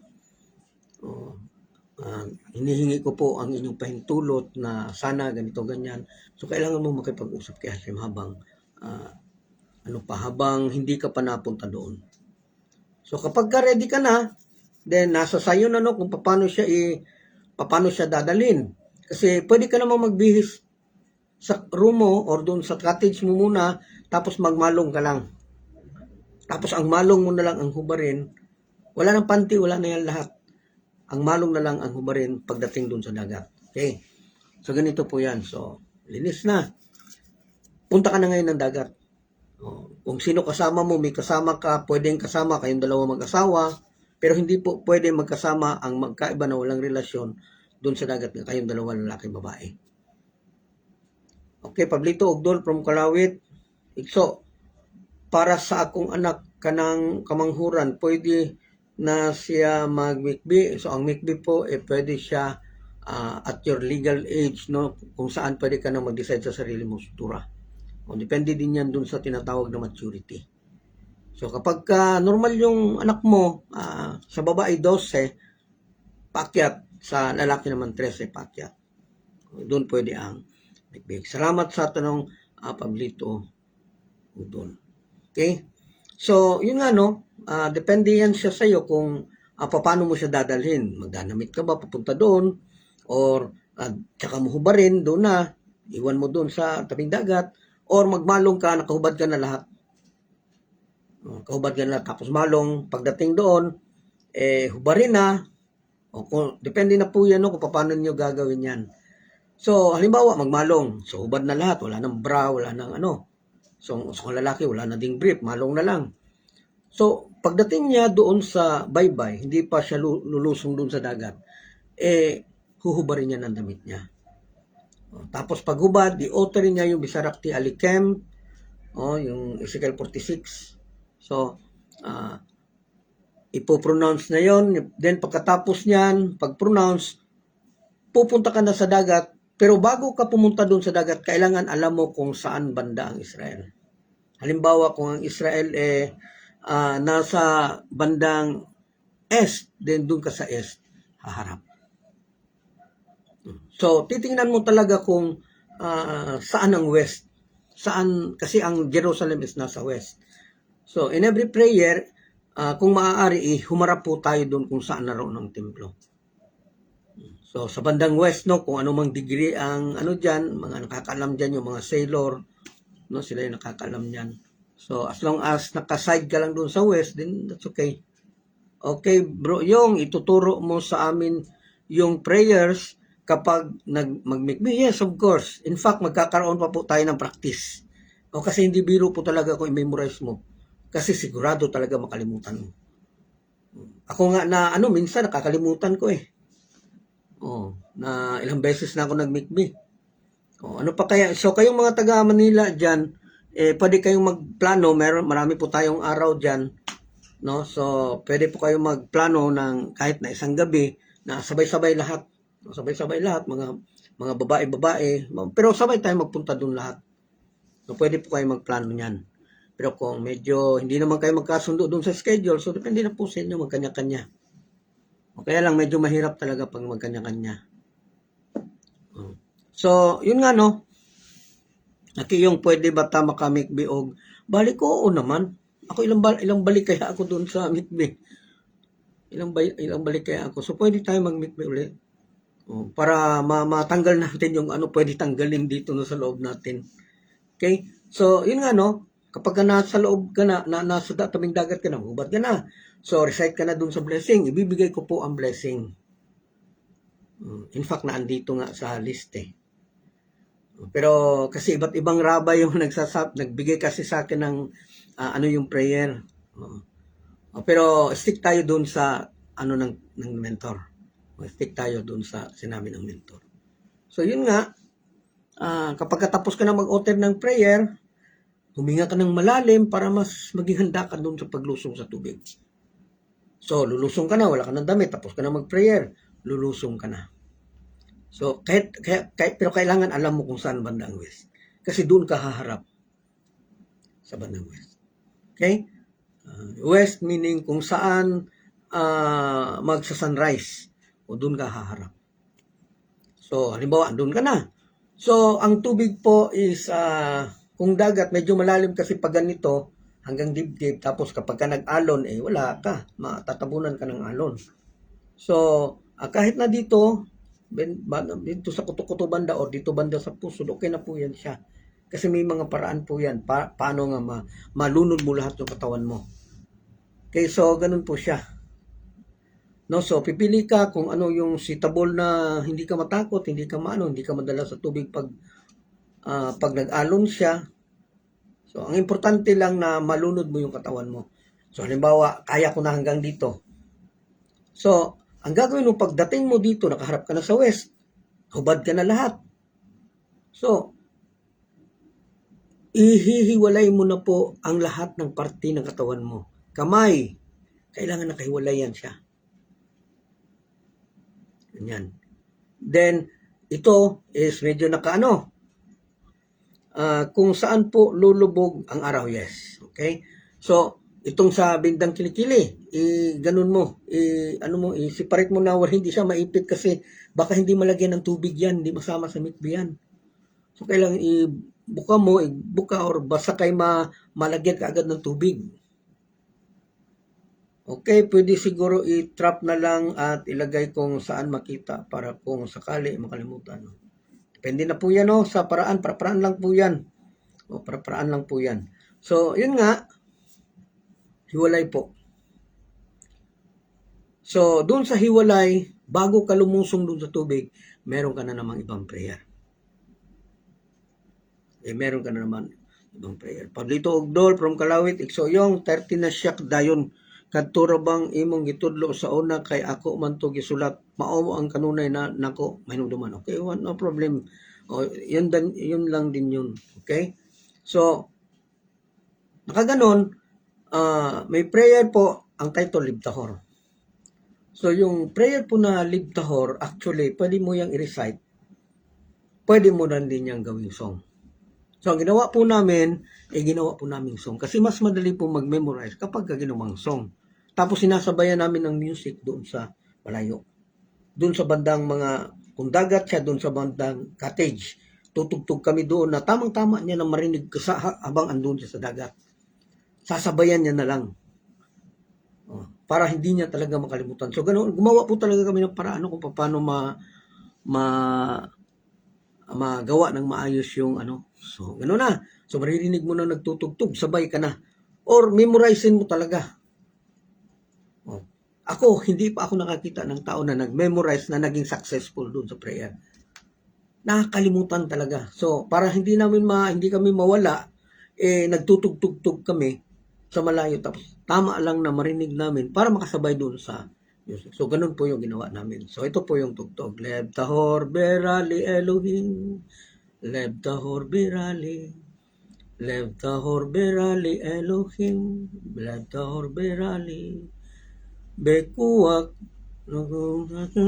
Hinihingi ko po ang inyong pahintulot na sana ganito ganyan. So kailangan mo makipag-usap kay Hashem habang habang hindi ka pa napunta doon. So kapag ka ready ka na, then nasa sayo na kung paano siya dadalhin. Kasi pwede ka namang magbihis sa room mo or doon sa cottage mo muna, tapos magmalong ka lang. Tapos ang malong mo na lang ang hubarin. Wala nang panty, wala na yan lahat. Ang malong na lang ang hubarin pagdating doon sa dagat. Okay. So ganito po yan. So, linis na. Punta ka na ngayon ng dagat. Kung sino kasama mo, may kasama ka, pwedeng kasama kayong dalawa mag-asawa, pero hindi po pwede magkasama ang magkaiba na walang relasyon doon sa dagat na kayong dalawa lalaki babae. Okay, Pablito Ugdol from Kalawit. Ikso, para sa akong anak kanang kamanghuran, pwede na siya magmikbi. So, ang mikbi po, pwede siya at your legal age, kung saan pwede ka na mag-decide sa sarili mo sutura. Depende din yan dun sa tinatawag na maturity. So, kapag normal yung anak mo, sa babae 12, pakyat. Sa lalaki naman 13, pakyat. Doon pwede ang mikbi. Salamat sa tanong, Pablito Udol. Okay? So, yun nga, depende yan siya sa'yo kung paano mo siya dadalhin. Magdanamit ka ba papunta doon? Or, tsaka mo hubarin doon na, iwan mo doon sa tabing dagat, or magmalong ka, nakahubad ka na lahat. Kahubad ka na lahat, tapos malong, pagdating doon, hubarin na, depende na po yan, kung paano nyo gagawin yan. So, halimbawa, magmalong, so hubad na lahat, wala nang bra, wala nang So, kung lalaki, wala na ding brief, malong na lang. So, pagdating niya doon sa baybay, hindi pa siya lulusong doon sa dagat, huhubarin niya ng damit niya. Tapos paghubad, i-oterin niya yung Bisarakti Alikem, yung Ezekiel 46. So, ipopronounce na yon. Then pagkatapos niyan, pag-pronounce, pupunta ka na sa dagat, Pero bago ka pumunta doon sa dagat, kailangan alam mo kung saan banda ang Israel. Halimbawa, kung ang Israel nasa bandang east, then doon ka sa east, haharap. So, titingnan mo talaga kung saan ang west. Saan, kasi ang Jerusalem is nasa west. So, in every prayer, kung maaari, humarap po tayo doon kung saan naroon ang templo. So, sa bandang west, no, kung ano mang degree ang ano dyan, mga nakakaalam dyan, yung mga sailor, no, sila yung nakakaalam dyan. So, as long as nakaside ka lang doon sa west, then that's okay. Okay, bro, yung ituturo mo sa amin yung prayers kapag mag-mikmi. Yes, of course. In fact, magkakaroon pa po tayo ng practice. O kasi hindi biro po talaga kung i-memorize mo. Kasi sigurado talaga makalimutan mo. Ako nga na, minsan nakakalimutan ko eh. Na ilang beses na ako nag-mikmi. Ano pa kaya? So, kayong mga taga Manila dyan, pwede kayong magplano. Marami po tayong araw dyan. No? So, pwede po kayong magplano ng kahit na isang gabi na sabay-sabay lahat. Sabay-sabay lahat, mga babae-babae. Pero sabay tayo magpunta doon lahat. So, pwede po kayong magplano niyan. Pero kung medyo hindi naman kayo magkasundo doon sa schedule, so depende na po sa inyo magkanya-kanya. Kaya lang medyo mahirap talaga pag magkanya-kanya. So, yun nga no. Yung pwede ba ta makamikbi og balik ko oo naman. Ako ilang balik kaya ako doon sa mikbi. Ilang balik kaya ako. So, pwede tayo magmikbi ulit. Para matanggal natin yung pwede tanggalin dito no, sa loob natin. Okay? So, yun nga no. Kapag nasa loob ka na, nasa tabing dagat ka na, hubad ka na. So, recite ka na dun sa blessing. Ibibigay ko po ang blessing. In fact, naandito nga sa list eh. Pero kasi iba't ibang rabbi yung nagbigay kasi sa akin ng yung prayer. Pero stick tayo dun sa ng mentor. Stick tayo dun sa sinabi ng mentor. So, yun nga. Kapag katapos ka na mag-utter ng prayer, huminga ka ng malalim para mas maging handa ka doon sa paglusong sa tubig. So, lulusong ka na, wala ka ng damit, tapos ka na mag-prayer, lulusong ka na. So, pero kailangan alam mo kung saan bandang west. Kasi doon ka haharap sa bandang west. Okay? West meaning kung saan magsa-sunrise o doon ka haharap. So, halimbawa, doon ka na. So, ang tubig po is kung dagat, medyo malalim kasi pag ganito, hanggang dibdib, tapos kapag ka nag-alon, wala ka, matatabunan ka ng alon. So, kahit na dito sa kuto-kuto banda o dito banda sa puso, okay na po yan siya. Kasi may mga paraan po yan, paano nga malunod mo lahat ng katawan mo. Okay, so, ganun po siya. No, so, pipili ka kung ano yung suitable na hindi ka matakot, hindi ka hindi ka madala sa tubig pag nag-alon siya. So, ang importante lang na malunod mo yung katawan mo. So, halimbawa, kaya ko na hanggang dito. So, ang gagawin mo, pagdating mo dito, nakaharap ka na sa west, hubad ka na lahat. So, ihihiwalay mo na po ang lahat ng parte ng katawan mo. Kamay, kailangan nakahiwalay yan siya. Ganyan. Then, ito is medyo kung saan po lulubog ang araw, yes. Okay? So, itong sa bindang kilikili, ganun mo, separate mo na hindi siya maipit kasi baka hindi malagyan ng tubig yan, hindi masama sa mikbi yan. So, kailangan ibuka or basta kay malagyan ka agad ng tubig. Okay, pwede siguro i-trap na lang at ilagay kung saan makita para kung sakali makalimutan. Depende na po yan sa paraan lang po yan. Paraan lang po yan. So, yun nga, hiwalay po. So, doon sa hiwalay, bago ka lumusong doon sa tubig, meron ka na namang ibang prayer. Meron ka na naman ibang prayer. Pablito Ogdol from Kalawit, Iksoyong, 30 na siyak dayon. Kadto bang imong gitudlo sa una kay ako man to gisulat mao ang kanunay na nako mahinumduman. Okay, no problem. Yun lang din yun. Okay? So, nakaganon, may prayer po ang title Libtahor. So, yung prayer po na Libtahor, actually, pwede mo yung i-recite pwede mo rin din niyang gawing song. So, ang ginawa po namin, ginawa po namin song. Kasi mas madali po mag-memorize kapag ginawang song. Tapos sinasabayan namin ng music doon sa malayo. Doon sa bandang mga, kung dagat siya, doon sa bandang cottage. Tutugtog kami doon na tamang-tama niya na marinig habang andun siya sa dagat. Sasabayan niya na lang. Para hindi niya talaga makalimutan. So, ganoon, gumawa po talaga kami ng paraan kung paano magawa ng maayos yung ano. So, ganoon na. So, maririnig mo na nagtutugtog, sabay ka na. Or, memorizein mo talaga. Ako, hindi pa ako nakakita ng tao na nag-memorize na naging successful doon sa prayer. Nakakalimutan talaga. So, para hindi kami mawala, nagtutugtog kami sa malayo. Tapos, tama lang na marinig namin para makasabay doon sa music. So, ganun po yung ginawa namin. So, ito po yung tugtog. Lev tahor berali Elohim. Lev tahor berali. Lev tahor berali Elohim. Lev tahor berali. Bekuwak.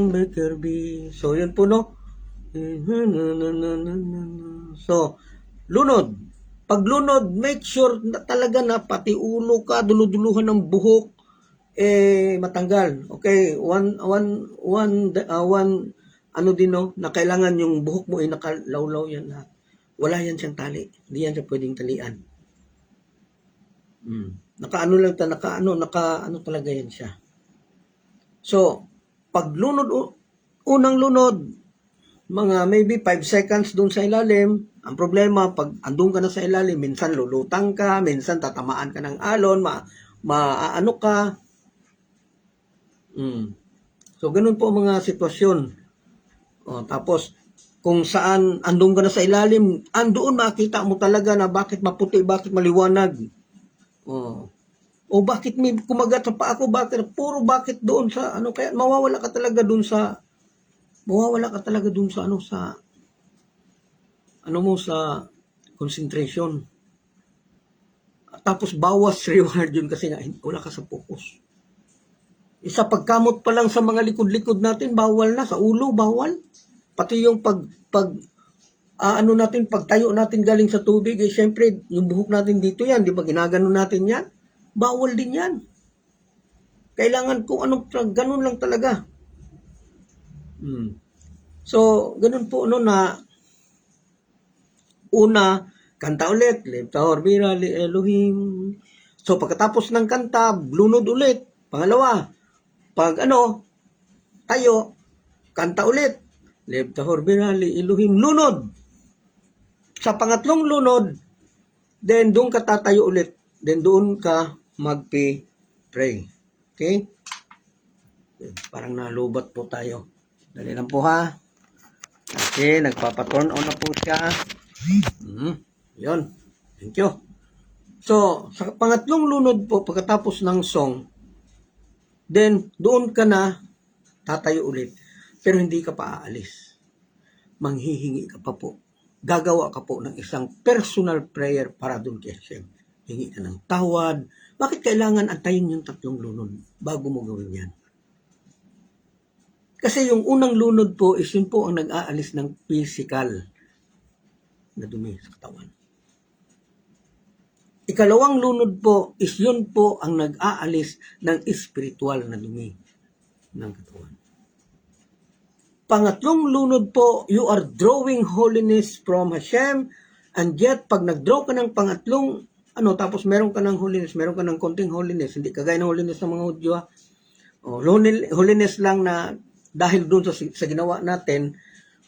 Bekerbi. So, yun po, no? So, lunod. Pag lunod, make sure na talaga na pati ulo ka, duluduluhan ng buhok, matanggal. Okay, one, ano din, no, na kailangan yung buhok mo ay nakalawlaw yan lahat. Wala yan siyang tali. Hindi yan siya pwedeng talian. Nakaano lang nakaano talaga yan siya. So, pag lunod, unang lunod, mga maybe 5 seconds doon sa ilalim. Ang problema, pag andun ka na sa ilalim, minsan lulutang ka, minsan tatamaan ka ng alon, maano ka. So, ganun po ang mga sitwasyon. Tapos, kung saan andun ka na sa ilalim, andoon makita mo talaga na bakit maputi, bakit maliwanag. O bakit may kumagat sa paa ko, puro bakit doon sa, kaya mawawala ka talaga doon sa sa concentration. Tapos bawas reward yun kasi nga wala ka sa focus. Isa pagkamot pa lang sa mga likod-likod natin, bawal na. Sa ulo, bawal. Pati yung pagtayo natin galing sa tubig, syempre, yung buhok natin dito yan, di ba ginagano natin yan? Bawal din yan. Kailangan kung ganun lang talaga. So, ganun po, na una, kanta ulit, Lev tahor berali Elohim. So, pagkatapos ng kanta, lunod ulit. Pangalawa, pag tayo, kanta ulit, Lev tahor berali Elohim, lunod. Sa pangatlong lunod, then doon ka tatayo ulit. Then doon ka magpi-pray. Okay? Parang nalubat po tayo. Dali lang po, ha. Okay, nagpapaturn on na po siya. Yun. Thank you. So, sa pangatlong lunod po, pagkatapos ng song, then doon ka na tatayo ulit. Pero hindi ka pa aalis. Manghihingi ka pa po. Gagawa ka po ng isang personal prayer para doon kay Hashem. Hingi ka ng tawad. Bakit kailangan antayin yung tatlong lunod bago mo gawin yan? Kasi yung unang lunod po is yun po ang nag-aalis ng physical na dumi sa katawan. Ikalawang lunod po is yun po ang nag-aalis ng spiritual na dumi ng katawan. Pangatlong lunod po, you are drawing holiness from Hashem, and yet pag nag-draw ka ng pangatlong tapos meron ka ng holiness, meron ka ng konting holiness, hindi kagaya ng holiness ng mga Hudyo, holiness lang na dahil doon sa ginawa natin.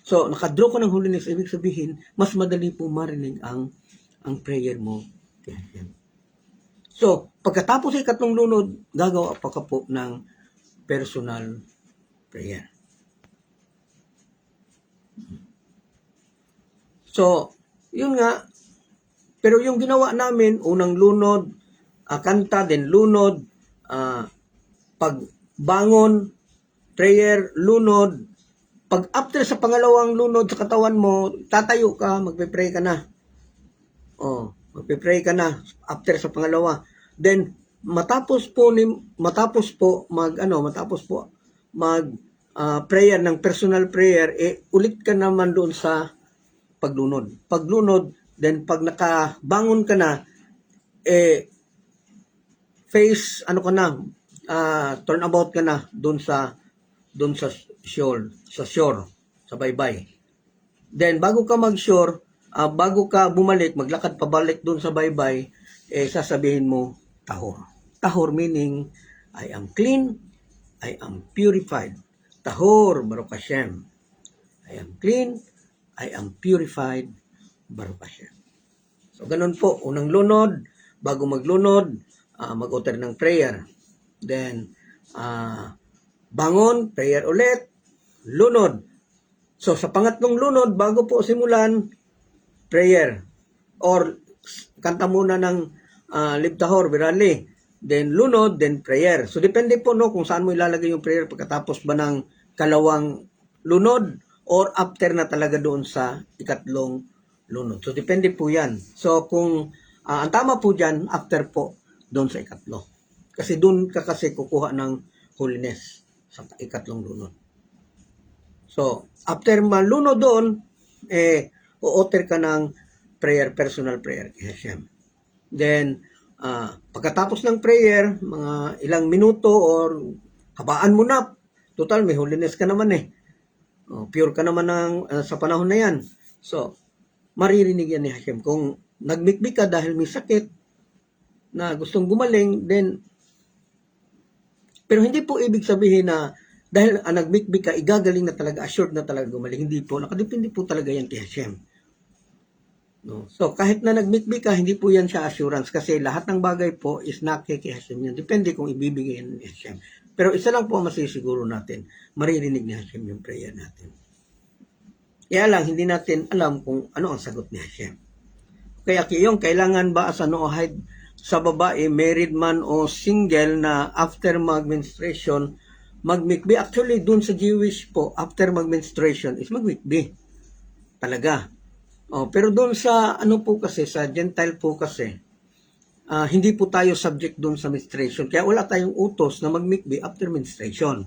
So, nakadraw ka ng holiness, ibig sabihin, mas madali po marinig ang prayer mo. So, pagkatapos ay ikatlong lunod, gagawa pa ka po ng personal prayer. So, yun nga. Pero yung ginawa namin, unang lunod, kanta, then lunod, pagbangon, prayer, lunod. Pag after sa pangalawang lunod sa katawan mo, tatayo ka, magpe-pray ka na. Magpe-pray ka na after sa pangalawa. Then matapos po prayer ng personal prayer, ulit ka naman doon sa paglunod. Paglunod, then pag nakabangon ka na, face, turn about ka na doon sa shore, sa baybay. Then, bago ka mag-shore, bago ka bumalik, maglakad pabalik doon sa baybay, sasabihin mo, tahor. Tahor meaning, I am clean, I am purified. Tahor, Baruch Hashem. I am clean, I am purified, Baruch Hashem. So, ganun po. Unang lunod, bago maglunod, mag-utter ng prayer. Then, bangon, prayer ulit, lunod. So, sa pangatlong lunod, bago po simulan, prayer. Or, kanta muna ng Libtahor, Virali. Then, lunod, then prayer. So, depende po no kung saan mo ilalagay yung prayer pagkatapos ba ng kalawang lunod or after na talaga doon sa ikatlong lunod. So, depende po yan. So, kung ang tama po dyan, after po doon sa ikatlo. Kasi doon ka kasi kukuha ng holiness sa ikatlong lunod. So, after malunod doon, o-utter ka ng prayer, personal prayer kay Hashem. Then, pagkatapos ng prayer, mga ilang minuto or habaan mo na. Total, may holiness ka naman pure ka naman sa panahon na yan. So, maririnig yan ni Hashem. Kung nagmikbi ka dahil may sakit na gustong gumaling, then, pero hindi po ibig sabihin na dahil nagmikbi ka, igagaling na talaga, assured na talaga gumaling. Hindi po. Nakadepende po talaga yan kay Hashem. No? So, kahit na nagmikbi ka, hindi po yan siya assurance kasi lahat ng bagay po is kay Hashem yan. Depende kung ibibigay yan ni Hashem. Pero isa lang po ang masisiguro natin, maririnig ni Hashem yung prayer natin. Kaya lang, hindi natin alam kung ano ang sagot ni Hashem. Kaya yung kailangan ba as Noahide sa babae, married man o single na after mag-menstruation, magmikbi. Actually, dun sa Jewish po, after mag-menstruation is magmikbi. Talaga. Pero dun sa, po kasi, sa Gentile po kasi, hindi po tayo subject dun sa menstruation. Kaya wala tayong utos na magmikbi after menstruation.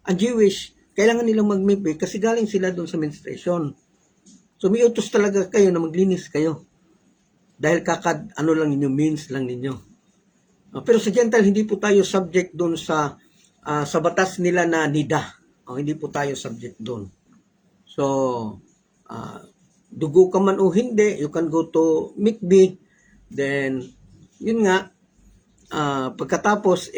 Ang Jewish, kailangan nilang magmikbi kasi galing sila dun sa menstruation. So, may utos talaga kayo na maglinis kayo. Dahil lang ninyo, means lang ninyo. Pero sa Gentile, hindi po tayo subject dun sa batas nila na nida. Hindi po tayo subject doon. So, dugo ka man o hindi, you can go to mikbi. Then, yun nga, pagkatapos,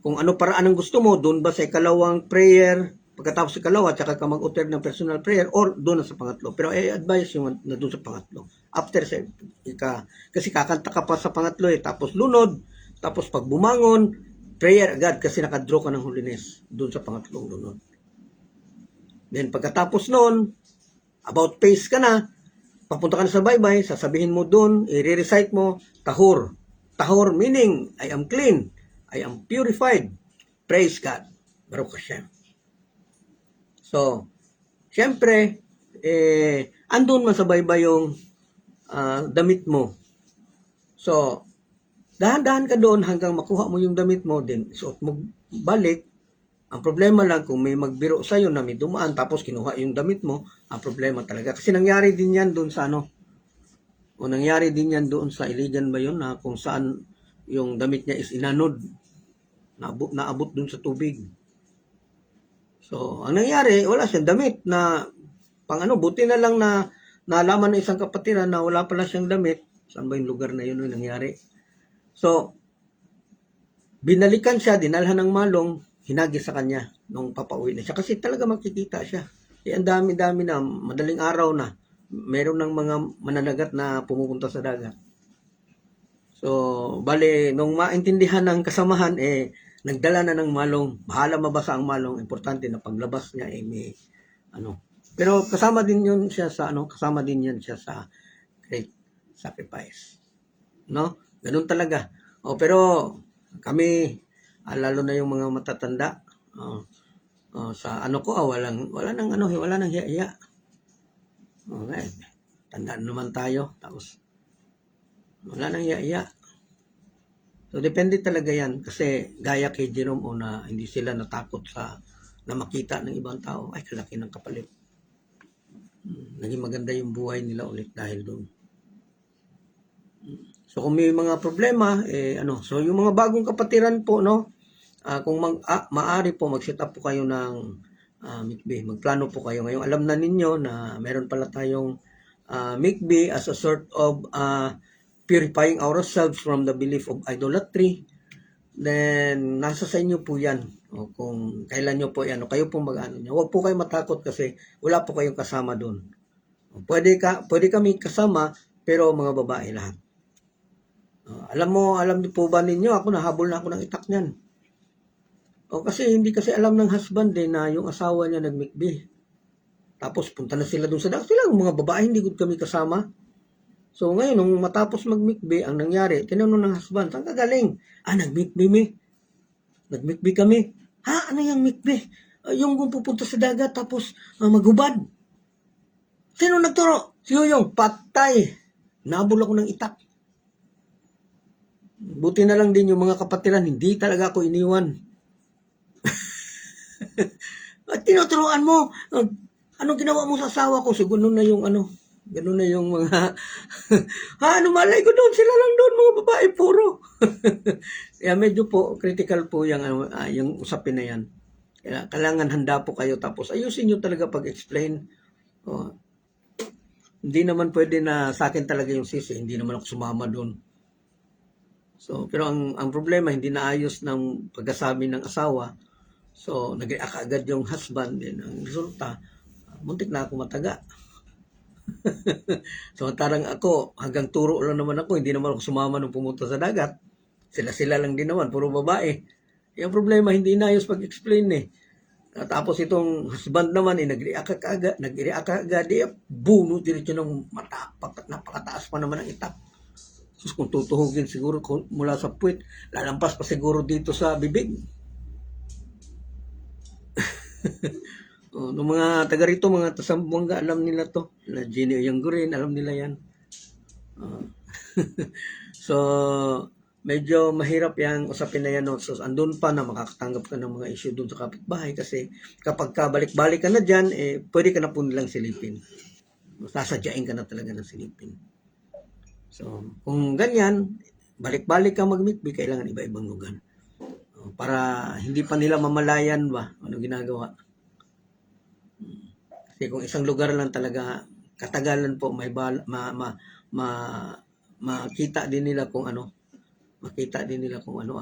kung ano paraan ang gusto mo, doon ba sa ikalawang prayer, pagkatapos sa ikalawa, tsaka ka mag-utter ng personal prayer, or doon na sa pangatlo. Pero advise yung na doon sa pangatlo. After, kasi kakanta ka pa sa pangatlo tapos lunod, tapos pag bumangon, prayer agad kasi nakadraw ka ng holiness doon sa pangatlong lunod. Then pagkatapos noon, about face ka na, papunta ka na sa baybay, sasabihin mo doon, i-recite mo, tahor. Tahor meaning, I am clean, I am purified. Praise God. Baruch Hashem. So, syempre, andun man sa baybay yung damit mo. So, dahan-dahan ka doon hanggang makuha mo yung damit mo, then suot mo balik. Ang problema lang kung may magbiro sa'yo na may dumaan tapos kinuha yung damit mo, ang problema talaga. Kasi nangyari din yan doon sa nangyari din yan doon sa Iligan ba yun, na kung saan yung damit niya is inanod, naabot doon sa tubig. So, ang nangyari, wala siyang damit na buti na lang na nalaman ng isang kapatiran na wala pala siyang damit. Saan ba yung lugar na yun yung nangyari? So, binalikan siya, dinalhan ng malong, hinagi sa kanya nung papauwi na siya. Kasi talaga makikita siya. Ang dami-dami na, madaling araw na, meron ng mga mananagat na pumupunta sa dagat. So, bale, nung maintindihan ng kasamahan, nagdala na ng malong, bahala mabasa ang malong, importante na paglabas niya, may, Pero kasama din yun siya sa, kasama din yan siya sa great sacrifice. No? Ganun talaga. Pero kami, lalo na yung mga matatanda, sa wala nang hiya-hiya. Okay. Tandaan naman tayo. Tapos, wala nang hiya-hiya. So, depende talaga yan. Kasi, gaya kay Jerome na hindi sila natakot na makita ng ibang tao. Ay, kalaki ng kapalit. Naging maganda yung buhay nila ulit dahil doon. So kung may mga problema, so yung mga bagong kapatiran po, no, kung maaari po mag-set up po kayo ng MIKBE, magplano po kayo. Ngayon alam na ninyo na meron pala tayong MIKBE as a sort of purifying ourselves from the belief of idolatry. Then nasa sa inyo po yan. O kung kailan nyo po yan, kayo po mag-ano nyo. Huwag po kayo matakot kasi wala po kayong kasama doon. Pwede kami kasama pero mga babae lahat. Alam niyo po ba ninyo, ako nahabol na ako ng itak niyan. Kasi hindi kasi alam ng husband na yung asawa niya nagmikbi. Tapos punta na sila doon sa dagat. Sila, mga babae, hindi ko kami kasama. So ngayon, nung matapos magmikbi, ang nangyari, tinanong ng husband, saan ka galing? Nagmikbi mi. Nagmikbi kami. Ano yung mikbi? Yung kung pupunta sa dagat, tapos maghubad. Sino nagturo? Si Yoyong, patay. Nabol ako ng itak. Buti na lang din yung mga kapatiran, hindi talaga ako iniwan. At tinuturuan mo, anong ginawa mo sa asawa ko? So, ganun na yung mga, malay ko doon, sila lang doon, mga babae, puro. Kaya medyo po, critical po yung usapin na yan. Kaya kailangan handa po kayo, tapos ayusin nyo talaga pag-explain. Hindi naman pwede na sa akin talaga yung sisi, hindi naman ako sumama doon. So, pero ang problema, hindi naayos ng pagkasabi ng asawa. So, nag-react agad yung husband. Din ang resulta, muntik na ako mataga. So, tarang ako, hanggang turo lang naman ako, hindi naman ako sumama nung pumunta sa dagat. Sila lang din naman, puro babae. Yung problema, hindi naayos pag-explain . Tapos itong husband naman, nag-react agad, buno diretso ng mata, napakataas pa naman ang itak. So, kung tutuhugin siguro mula sa puwit, lalampas pa siguro dito sa bibig. Ng mga taga rito, mga tasambuanga, alam nila to. Na Gino Yanggurin, alam nila yan. So, medyo mahirap yung usapin na yan. No? So, andun pa na makakatanggap ka ng mga issue dun sa kapitbahay kasi kapag balik-balik ka na dyan, pwede ka na po nilang silipin. Sasadyain ka na talaga ng silipin. So, kung ganyan, balik-balik ka magmikbi, kailangan iba-ibang lugar. Para hindi pa nila mamalayan ba ano ginagawa. Kasi kung isang lugar lang talaga, katagalan po may makita din nila kung ano. Makita din nila kung ano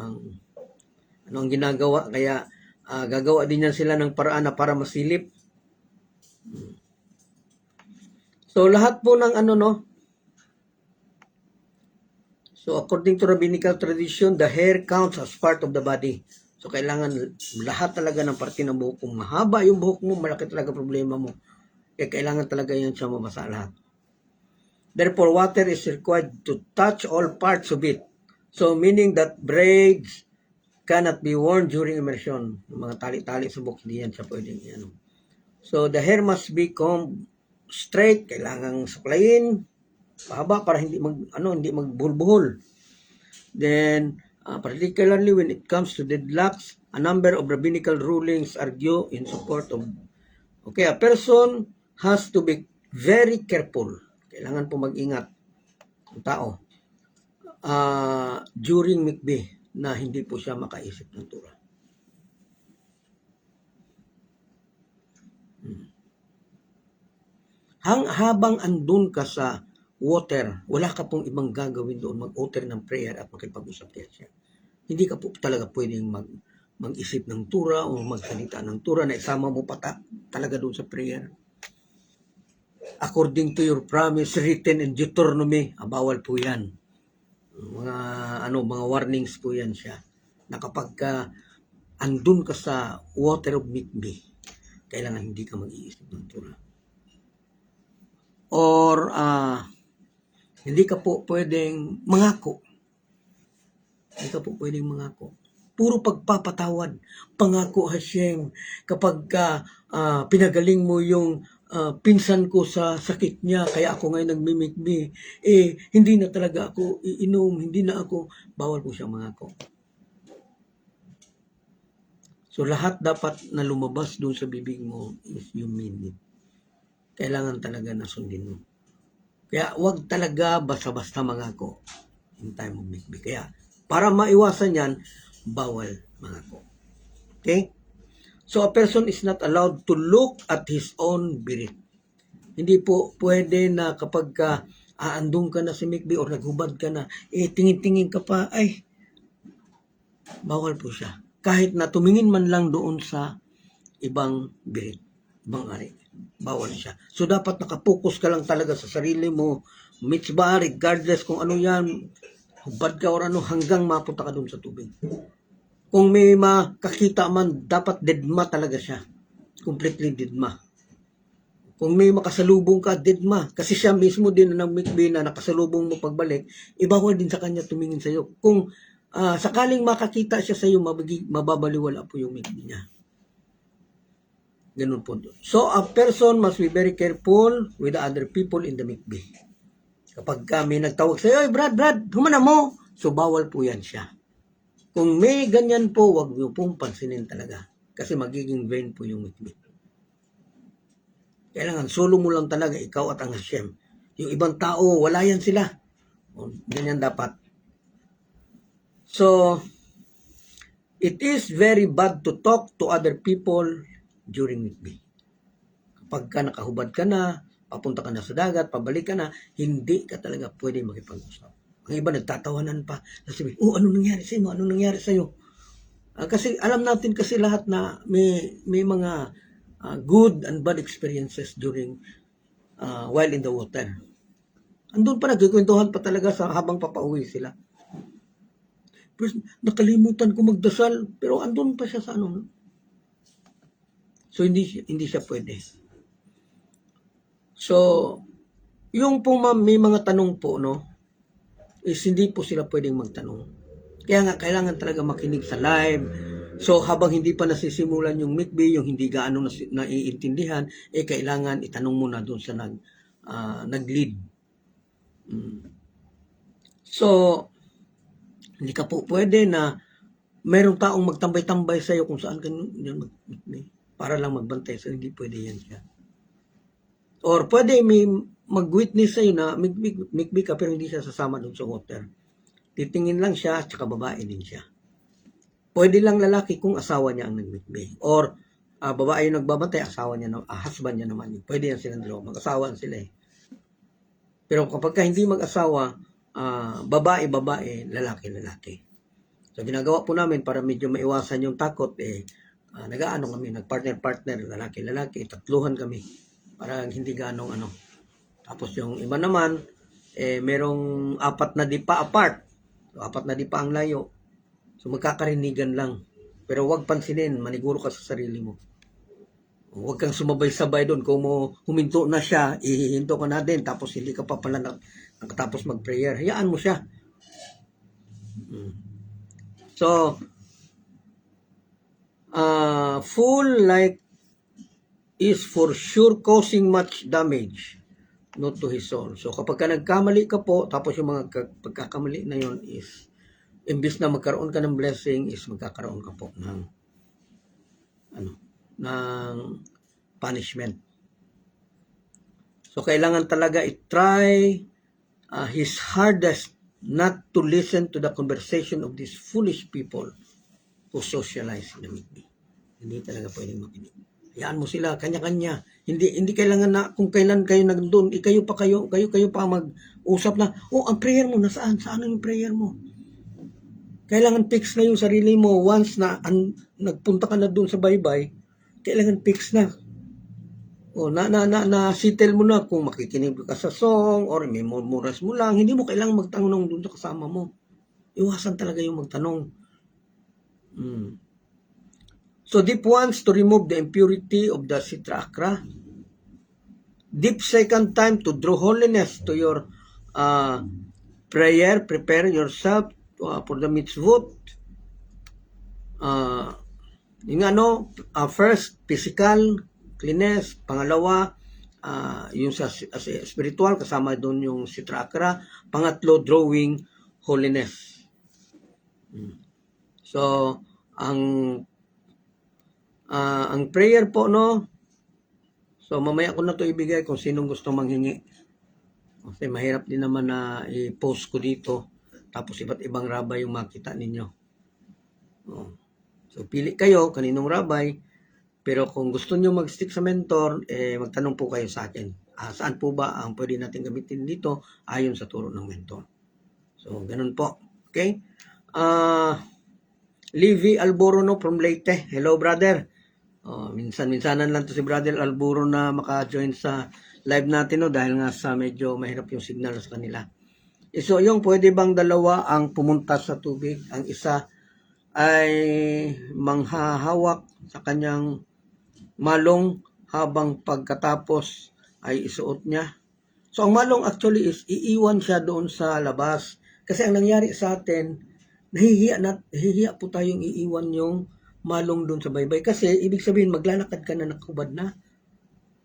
ang ginagawa. Kaya gagawa din yan sila ng paraan na para masilip. So, lahat po ng So, according to rabbinical tradition, the hair counts as part of the body. So, kailangan lahat talaga ng parte ng buhok. Kung mahaba yung buhok mo, malaki talaga problema mo. Kaya kailangan talaga yan siya mabasa lahat. Therefore, water is required to touch all parts of it. So, meaning that braids cannot be worn during immersion. Mga tali-tali sa buhok, hindi yan siya pwedeng So, the hair must be combed straight. Kailangang suklayin. Pahaba para hindi magbuhol-buhol. Then, particularly when it comes to deadlocks, a number of rabbinical rulings argue in support of. Okay, a person has to be very careful. Kailangan po mag-ingat ang tao during mikbeh na hindi po siya makaisip ng Torah. Habang andun ka sa water, wala ka pong ibang gagawin doon, mag-utter ng prayer at makipag-usap siya. Hindi ka po talaga pwedeng mag-isip ng Torah o magsalita ng Torah na isama mo pa talaga doon sa prayer. According to your promise written in Deuteronomy, bawal po yan. Mga warnings po yan siya. Na kapag andun ka sa water of mikbeh, kailangan hindi ka mag-iisip ng Torah. Or, hindi ka po pwedeng mangako. Hindi ka po pwedeng mangako. Puro pagpapatawad. Pangako Hashem. Kapag pinagaling mo yung pinsan ko sa sakit niya, kaya ako ngayon nagmimikbi, hindi na talaga ako iinom, hindi na ako, bawal po siyang mangako. So lahat dapat na lumabas doon sa bibig mo is you mean it. kailangan talaga na sundin mo. Kaya wag talaga basta-basta mangako in time of mikbi. Kaya para maiwasan yan, bawal mangako. Okay? So a person is not allowed to look at his own birit. Hindi po pwede na kapag aandong ka na sa mikbi or naghubad ka na, tingin-tingin ka pa, ay, bawal po siya. Kahit na tumingin man lang doon sa ibang birit, ibang ari. Bawal siya. So, dapat nakapokus ka lang talaga sa sarili mo. Mitzvah, regardless kung ano yan, hubad ka or ano, hanggang mapunta ka doon sa tubig. Kung may makakita man, dapat deadma talaga siya. Completely deadma. Kung may makasalubong ka, deadma. Kasi siya mismo din na mikbi na nakasalubong mo pagbalik, ibawal din sa kanya tumingin sa iyo. Kung sakaling makakita siya sa iyo, mababaliwala po yung mikbi niya. Ganun po. So, a person must be very careful with the other people in the mikbi. Kapag may nagtawag sa iyo, "Oy, Brad, humana mo." So, bawal po yan siya. Kung may ganyan po, wag niyo pong pansinin talaga. Kasi magiging vain po yung mikbi. Kailangan, solo mo lang talaga, ikaw at ang Hashem. Yung ibang tao, wala yan sila. Ganyan dapat. So, it is very bad to talk to other people during mikbi. Kapag ka nakahubad ka na, papunta ka na sa dagat, pabalik ka na, hindi ka talaga pwede makipag-usap. Ang iba nagtatawanan pa. Sabi, ano nangyari sa iyo? Ano nangyari sa iyo? Kasi alam natin kasi lahat na may mga good and bad experiences during while in the water. Andun pa nagkikwentuhan pa talaga sa habang papauwi sila. Pero nakalimutan ko magdasal, pero andun pa siya sa ano. So, hindi siya pwede. So, yung po may mga tanong po, no, is hindi po sila pwedeng magtanong. Kaya nga, kailangan talaga makinig sa live. So, habang hindi pa nasisimulan yung mikbi, yung hindi gaano naiintindihan, kailangan itanong muna doon sa nag-lead. So, hindi ka po pwede na mayroong taong magtambay-tambay sa iyo kung saan ka mag-mikbi. Para lang magbantay. So, hindi pwede yan siya. Or pwede may mag-witness sa'yo na mikbi ka pero hindi siya sasama doon sa water. Titingin lang siya at saka babae din siya. Pwede lang lalaki kung asawa niya ang nagmikbi. Or babae yung nagbabantay, asawa niya, husband niya naman. Pwede yan silang dalawa. Mag-asawa sila eh. Pero kapag ka hindi mag-asawa, babae, lalaki. So ginagawa po namin para medyo maiwasan yung takot nag-aano kami, nag-partner, lalaki, tatluhan kami para hindi ganong ano. Tapos yung iba naman, merong 4 na dipa apart. So, 4 na dipa ang layo. So magkakarinigan lang. Pero huwag pansinin, maniguro ka sa sarili mo. Huwag kang sumabay-sabay doon. Kung huminto na siya, ihihinto ka na din. Tapos hindi ka pa pala nakatapos mag-prayer. Hayaan mo siya. So, full light is for sure causing much damage, not to his soul. So, kapag ka nagkamali ka po, tapos yung mga pagkakamali na yun is, imbis na magkaroon ka ng blessing, is magkakaroon ka po ng punishment. So, kailangan talaga i-try his hardest not to listen to the conversation of these foolish people who socialize in the mikbi. Hindi talaga pwedeng makinig. Hayaan mo sila, kanya-kanya. Hindi kailangan na kung kailan kayo nagdoon, kayo pa mag-usap na, ang prayer mo, nasaan? Saan yung prayer mo? Kailangan fix na yung sarili mo. Once na nagpunta ka na doon sa baybay, kailangan fix na. Na-settle mo na kung makikinig ka sa song or may murmuras mo lang. Hindi mo kailangan magtanong doon sa kasama mo. Iwasan talaga yung magtanong. So, deep wants to remove the impurity of the Sitra Akra. Deep second time to draw holiness to your prayer. Prepare yourself for the mitzvot. First, physical cleanness. Pangalawa, yung sa spiritual, kasama doon yung Sitra Akra. Pangatlo, drawing holiness. So, ang prayer po, no? So mamaya ko na to ibigay kung sinong gusto manghingi. Kasi mahirap din naman na i-post ko dito. Tapos iba't ibang rabay yung makita ninyo. Oh. So pili kayo kaninong rabay. Pero kung gusto nyo mag-stick sa mentor, magtanong po kayo sa akin. Saan po ba ang pwede natin gamitin dito ayon sa turo ng mentor. So ganun po. Okay? Livy Alborono from Leyte. Hello brother. Minsan-minsanan lang to si brother Alboro na maka-join sa live natin, no, dahil nga sa medyo mahirap yung signal sa kanila. So yung pwede bang dalawa ang pumunta sa tubig? Ang isa ay manghahawak sa kanyang malong habang pagkatapos ay isuot niya. So ang malong actually is iiwan siya doon sa labas. Kasi ang nangyari sa atin, nahihiya po tayong iiwan yung malong doon sa baybay. Kasi ibig sabihin maglalakad ka na nakubad na.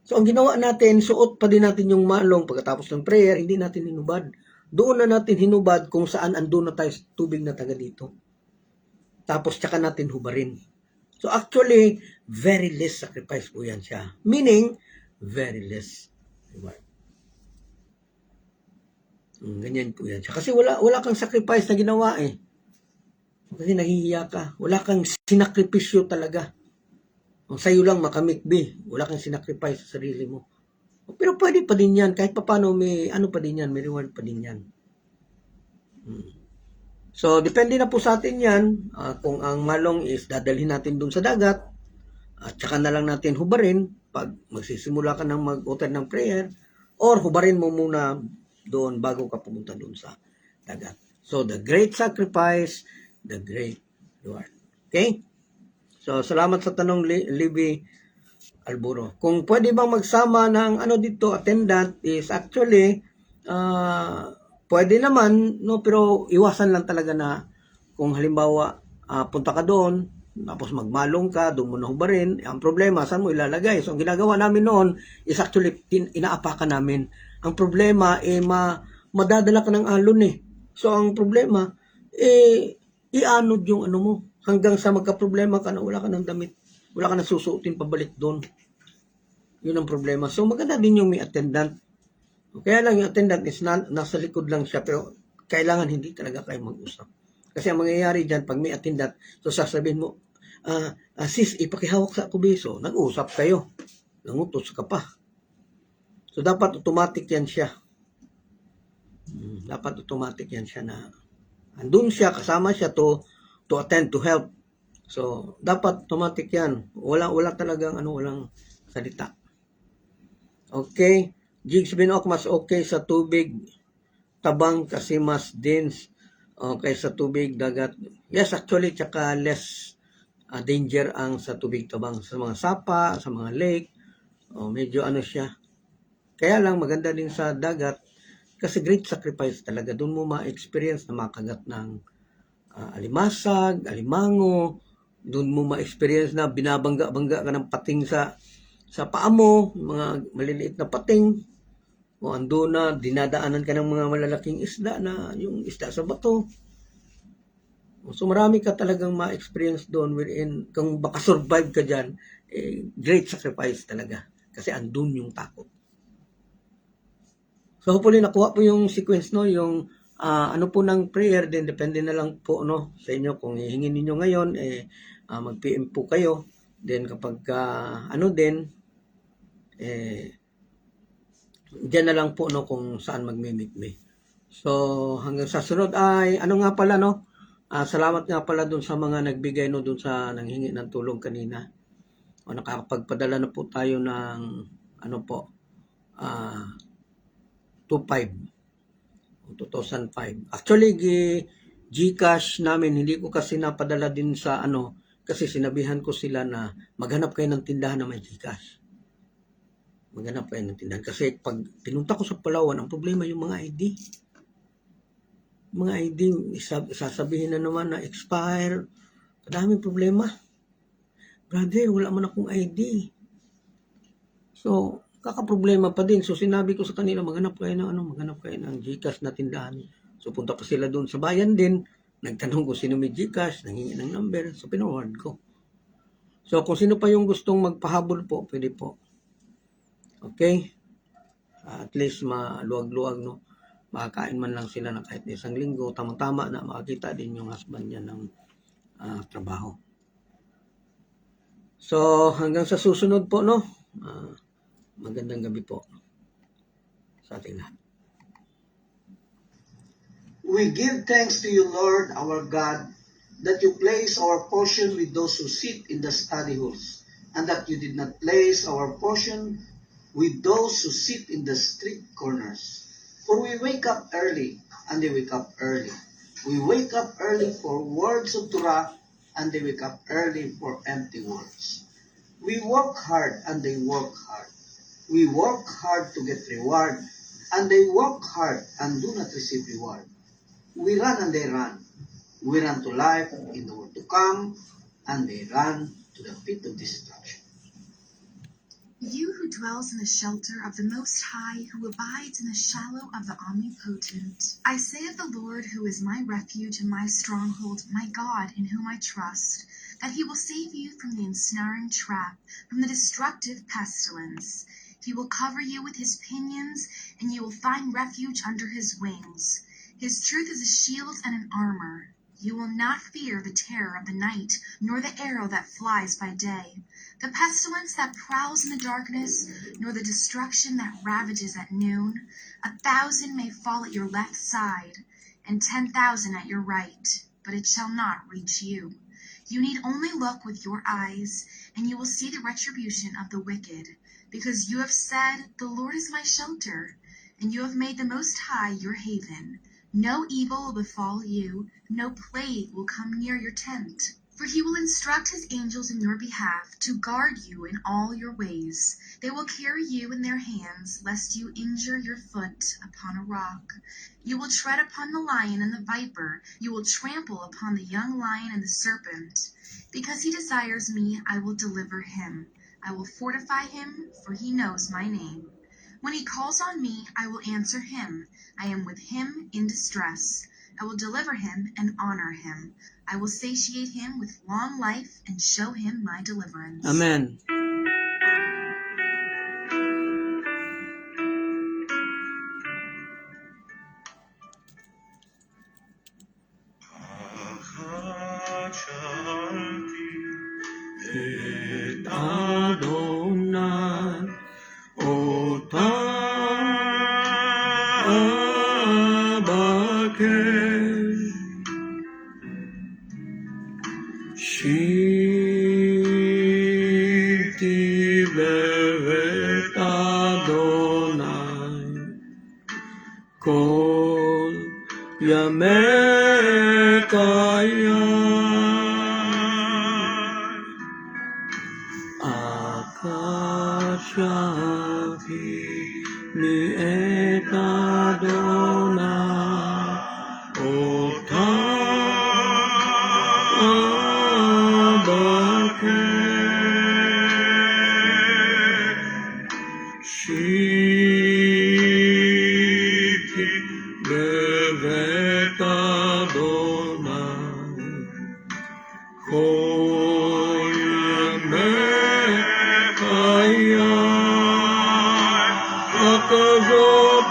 So ang ginawa natin, suot pa din natin yung malong pagkatapos ng prayer, hindi natin hinubad. Doon na natin hinubad kung saan andun na tayo sa tubig na taga dito. Tapos tsaka natin hubarin. So actually, very less sacrifice po yan siya. Meaning, very less reward. Ganyan po yan siya. Kasi wala kang sacrifice na ginawa eh. Kasi nahihiya ka. Wala kang sinakripisyo talaga. Ang sa'yo lang makamikbi. Wala kang sinacrifice sa sarili mo. Pero pwede pa din yan. Kahit paano may ano pa din yan. May reward pa din yan. So, depende na po sa atin yan. Kung ang malong is dadalhin natin dun sa dagat. At saka na lang natin hubarin. Pag magsisimula ka ng mag-utter ng prayer. Or hubarin mo muna doon bago ka pumunta doon sa dagat. So, the great sacrifice, the great reward. Okay? So, salamat sa tanong, Libby Alburo. Kung pwede bang magsama ng dito, attendant, is actually, pwede naman, no, pero iwasan lang talaga na kung halimbawa, punta ka doon, tapos magmalong ka, doon mo na hubarin, ang problema, saan mo ilalagay? So, ang ginagawa namin noon is actually, inaapakan namin. Ang problema, madadala ka ng alon eh. So, ang problema, ianod yung mo, hanggang sa magka-problema ka na wala ka ng damit, wala ka na susuotin pabalik doon. Yun ang problema. So maganda din yung may attendant. Kaya lang yung attendant is nasa likod lang siya, pero kailangan hindi talaga kayo mag-usap. Kasi ang mangyayari dyan, pag may attendant, so sasabihin mo, sis, ipakihawak sa kubiso, nag-usap kayo, nangutos ka pa. So dapat automatic yan siya. Dapat automatic yan siya na andun siya, kasama siya to attend, to help. So, dapat automatic yan. Wala talagang walang salita. Okay. Jigs Binok, mas okay sa tubig tabang kasi mas dense okay sa tubig dagat. Yes, actually, tsaka less danger ang sa tubig tabang. Sa mga sapa, sa mga lake, medyo siya. Kaya lang, maganda din sa dagat kasi great sacrifice talaga. Doon mo ma-experience na makagat ng alimasag, alimango. Doon mo ma-experience na binabangga-bangga ka ng pating sa paa mo, mga maliliit na pating. O ando na, dinadaanan ka ng mga malalaking isda na yung isda sa bato. So marami ka talagang ma-experience doon wherein kung baka survive ka dyan, great sacrifice talaga. Kasi andun yung takot. So hopefully nakuha po yung sequence, no, yung po ng prayer din, depende na lang po sa inyo kung hihingin ninyo ngayon, mag-PM po kayo. Then kapag diyan na lang po kung saan magme-meet me. So hanggang sa sunod ay nga pala salamat nga pala dun sa mga nagbigay dun sa nanghingi ng tulong kanina. O nakakapagpadala na po tayo ng 2005. Actually, GCash namin, hindi ko kasi napadala din sa kasi sinabihan ko sila na maghanap kayo ng tindahan na may GCash. Maghanap kayo ng tindahan. Kasi pag pinunta ko sa Palawan, ang problema yung mga ID. Mga ID, sasabihin na naman na expire. Kadaming problema. Brother, wala man akong ID. So, kakaproblema pa din. So, sinabi ko sa kanila, maghanap kayo ng GCash na tindahan. So, punta pa sila doon sa bayan din. Nagtanong ko sino may GCash, nanghingi ng number. So, pinaward ko. So, kung sino pa yung gustong magpahabol po, pwede po. Okay? At least maluwag-luwag, no? Makakain man lang sila na kahit isang linggo, tamang-tama na makakita din yung husband niya ng trabaho. So, hanggang sa susunod po, no? Magandang gabi po sa ating lahat. We give thanks to you, Lord, our God, that you place our portion with those who sit in the study halls, and that you did not place our portion with those who sit in the street corners. For we wake up early, and they wake up early. We wake up early for words of Torah, and they wake up early for empty words. We work hard, and they work hard. We work hard to get reward, and they work hard and do not receive reward. We run and they run. We run to life in the world to come, and they run to the pit of destruction. You who dwells in the shelter of the Most High, who abides in the shadow of the Omnipotent. I say of the Lord, who is my refuge and my stronghold, my God, in whom I trust, that he will save you from the ensnaring trap, from the destructive pestilence. He will cover you with his pinions, and you will find refuge under his wings. His truth is a shield and an armor. You will not fear the terror of the night, nor the arrow that flies by day, the pestilence that prowls in the darkness, nor the destruction that ravages at noon. 1,000 may fall at your left side, and 10,000 at your right, but it shall not reach you. You need only look with your eyes, and you will see the retribution of the wicked, because you have said, "The Lord is my shelter," and you have made the Most High your haven. No evil will befall you, no plague will come near your tent. For he will instruct his angels in your behalf, to guard you in all your ways. They will carry you in their hands, lest you injure your foot upon a rock. You will tread upon the lion and the viper. You will trample upon the young lion and the serpent. Because he desires me, I will deliver him. I will fortify him, for he knows my name. When he calls on me, I will answer him. I am with him in distress. I will deliver him and honor him. I will satiate him with long life and show him my deliverance. Amen. Et Adonai Otabake Shiti Bevet Adonai Kol Yamekaya Akashavi Mi Et Adonai Otabake Shiti Bevet Adonai Kol Yamekaya Akazot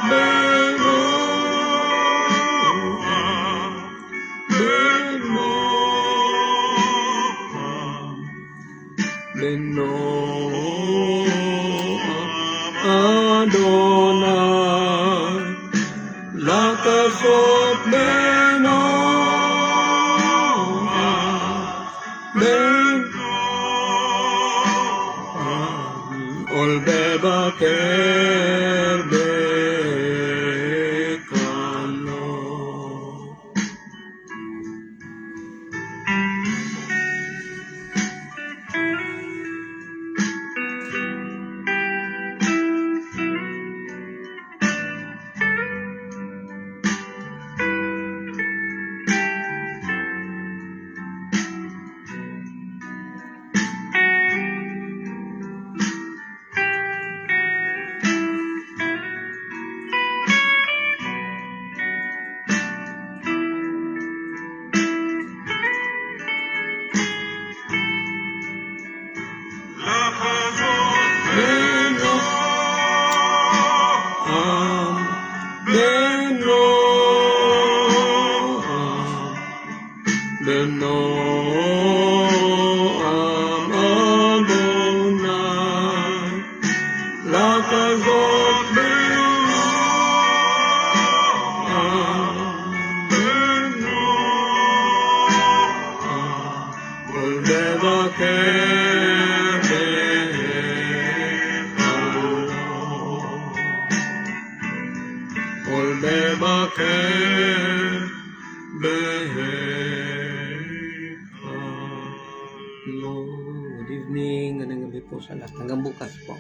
Benoah Adonai Lakasot Benoah Ol Bebaker Bekalo. Benoam Adonai, Lakazot Benoam, Benoam, Ulbevaker Be'Halom, Ulbevaker Be'Halom. Good evening, ganang gabi po sa lahat. Hanggang bukas po.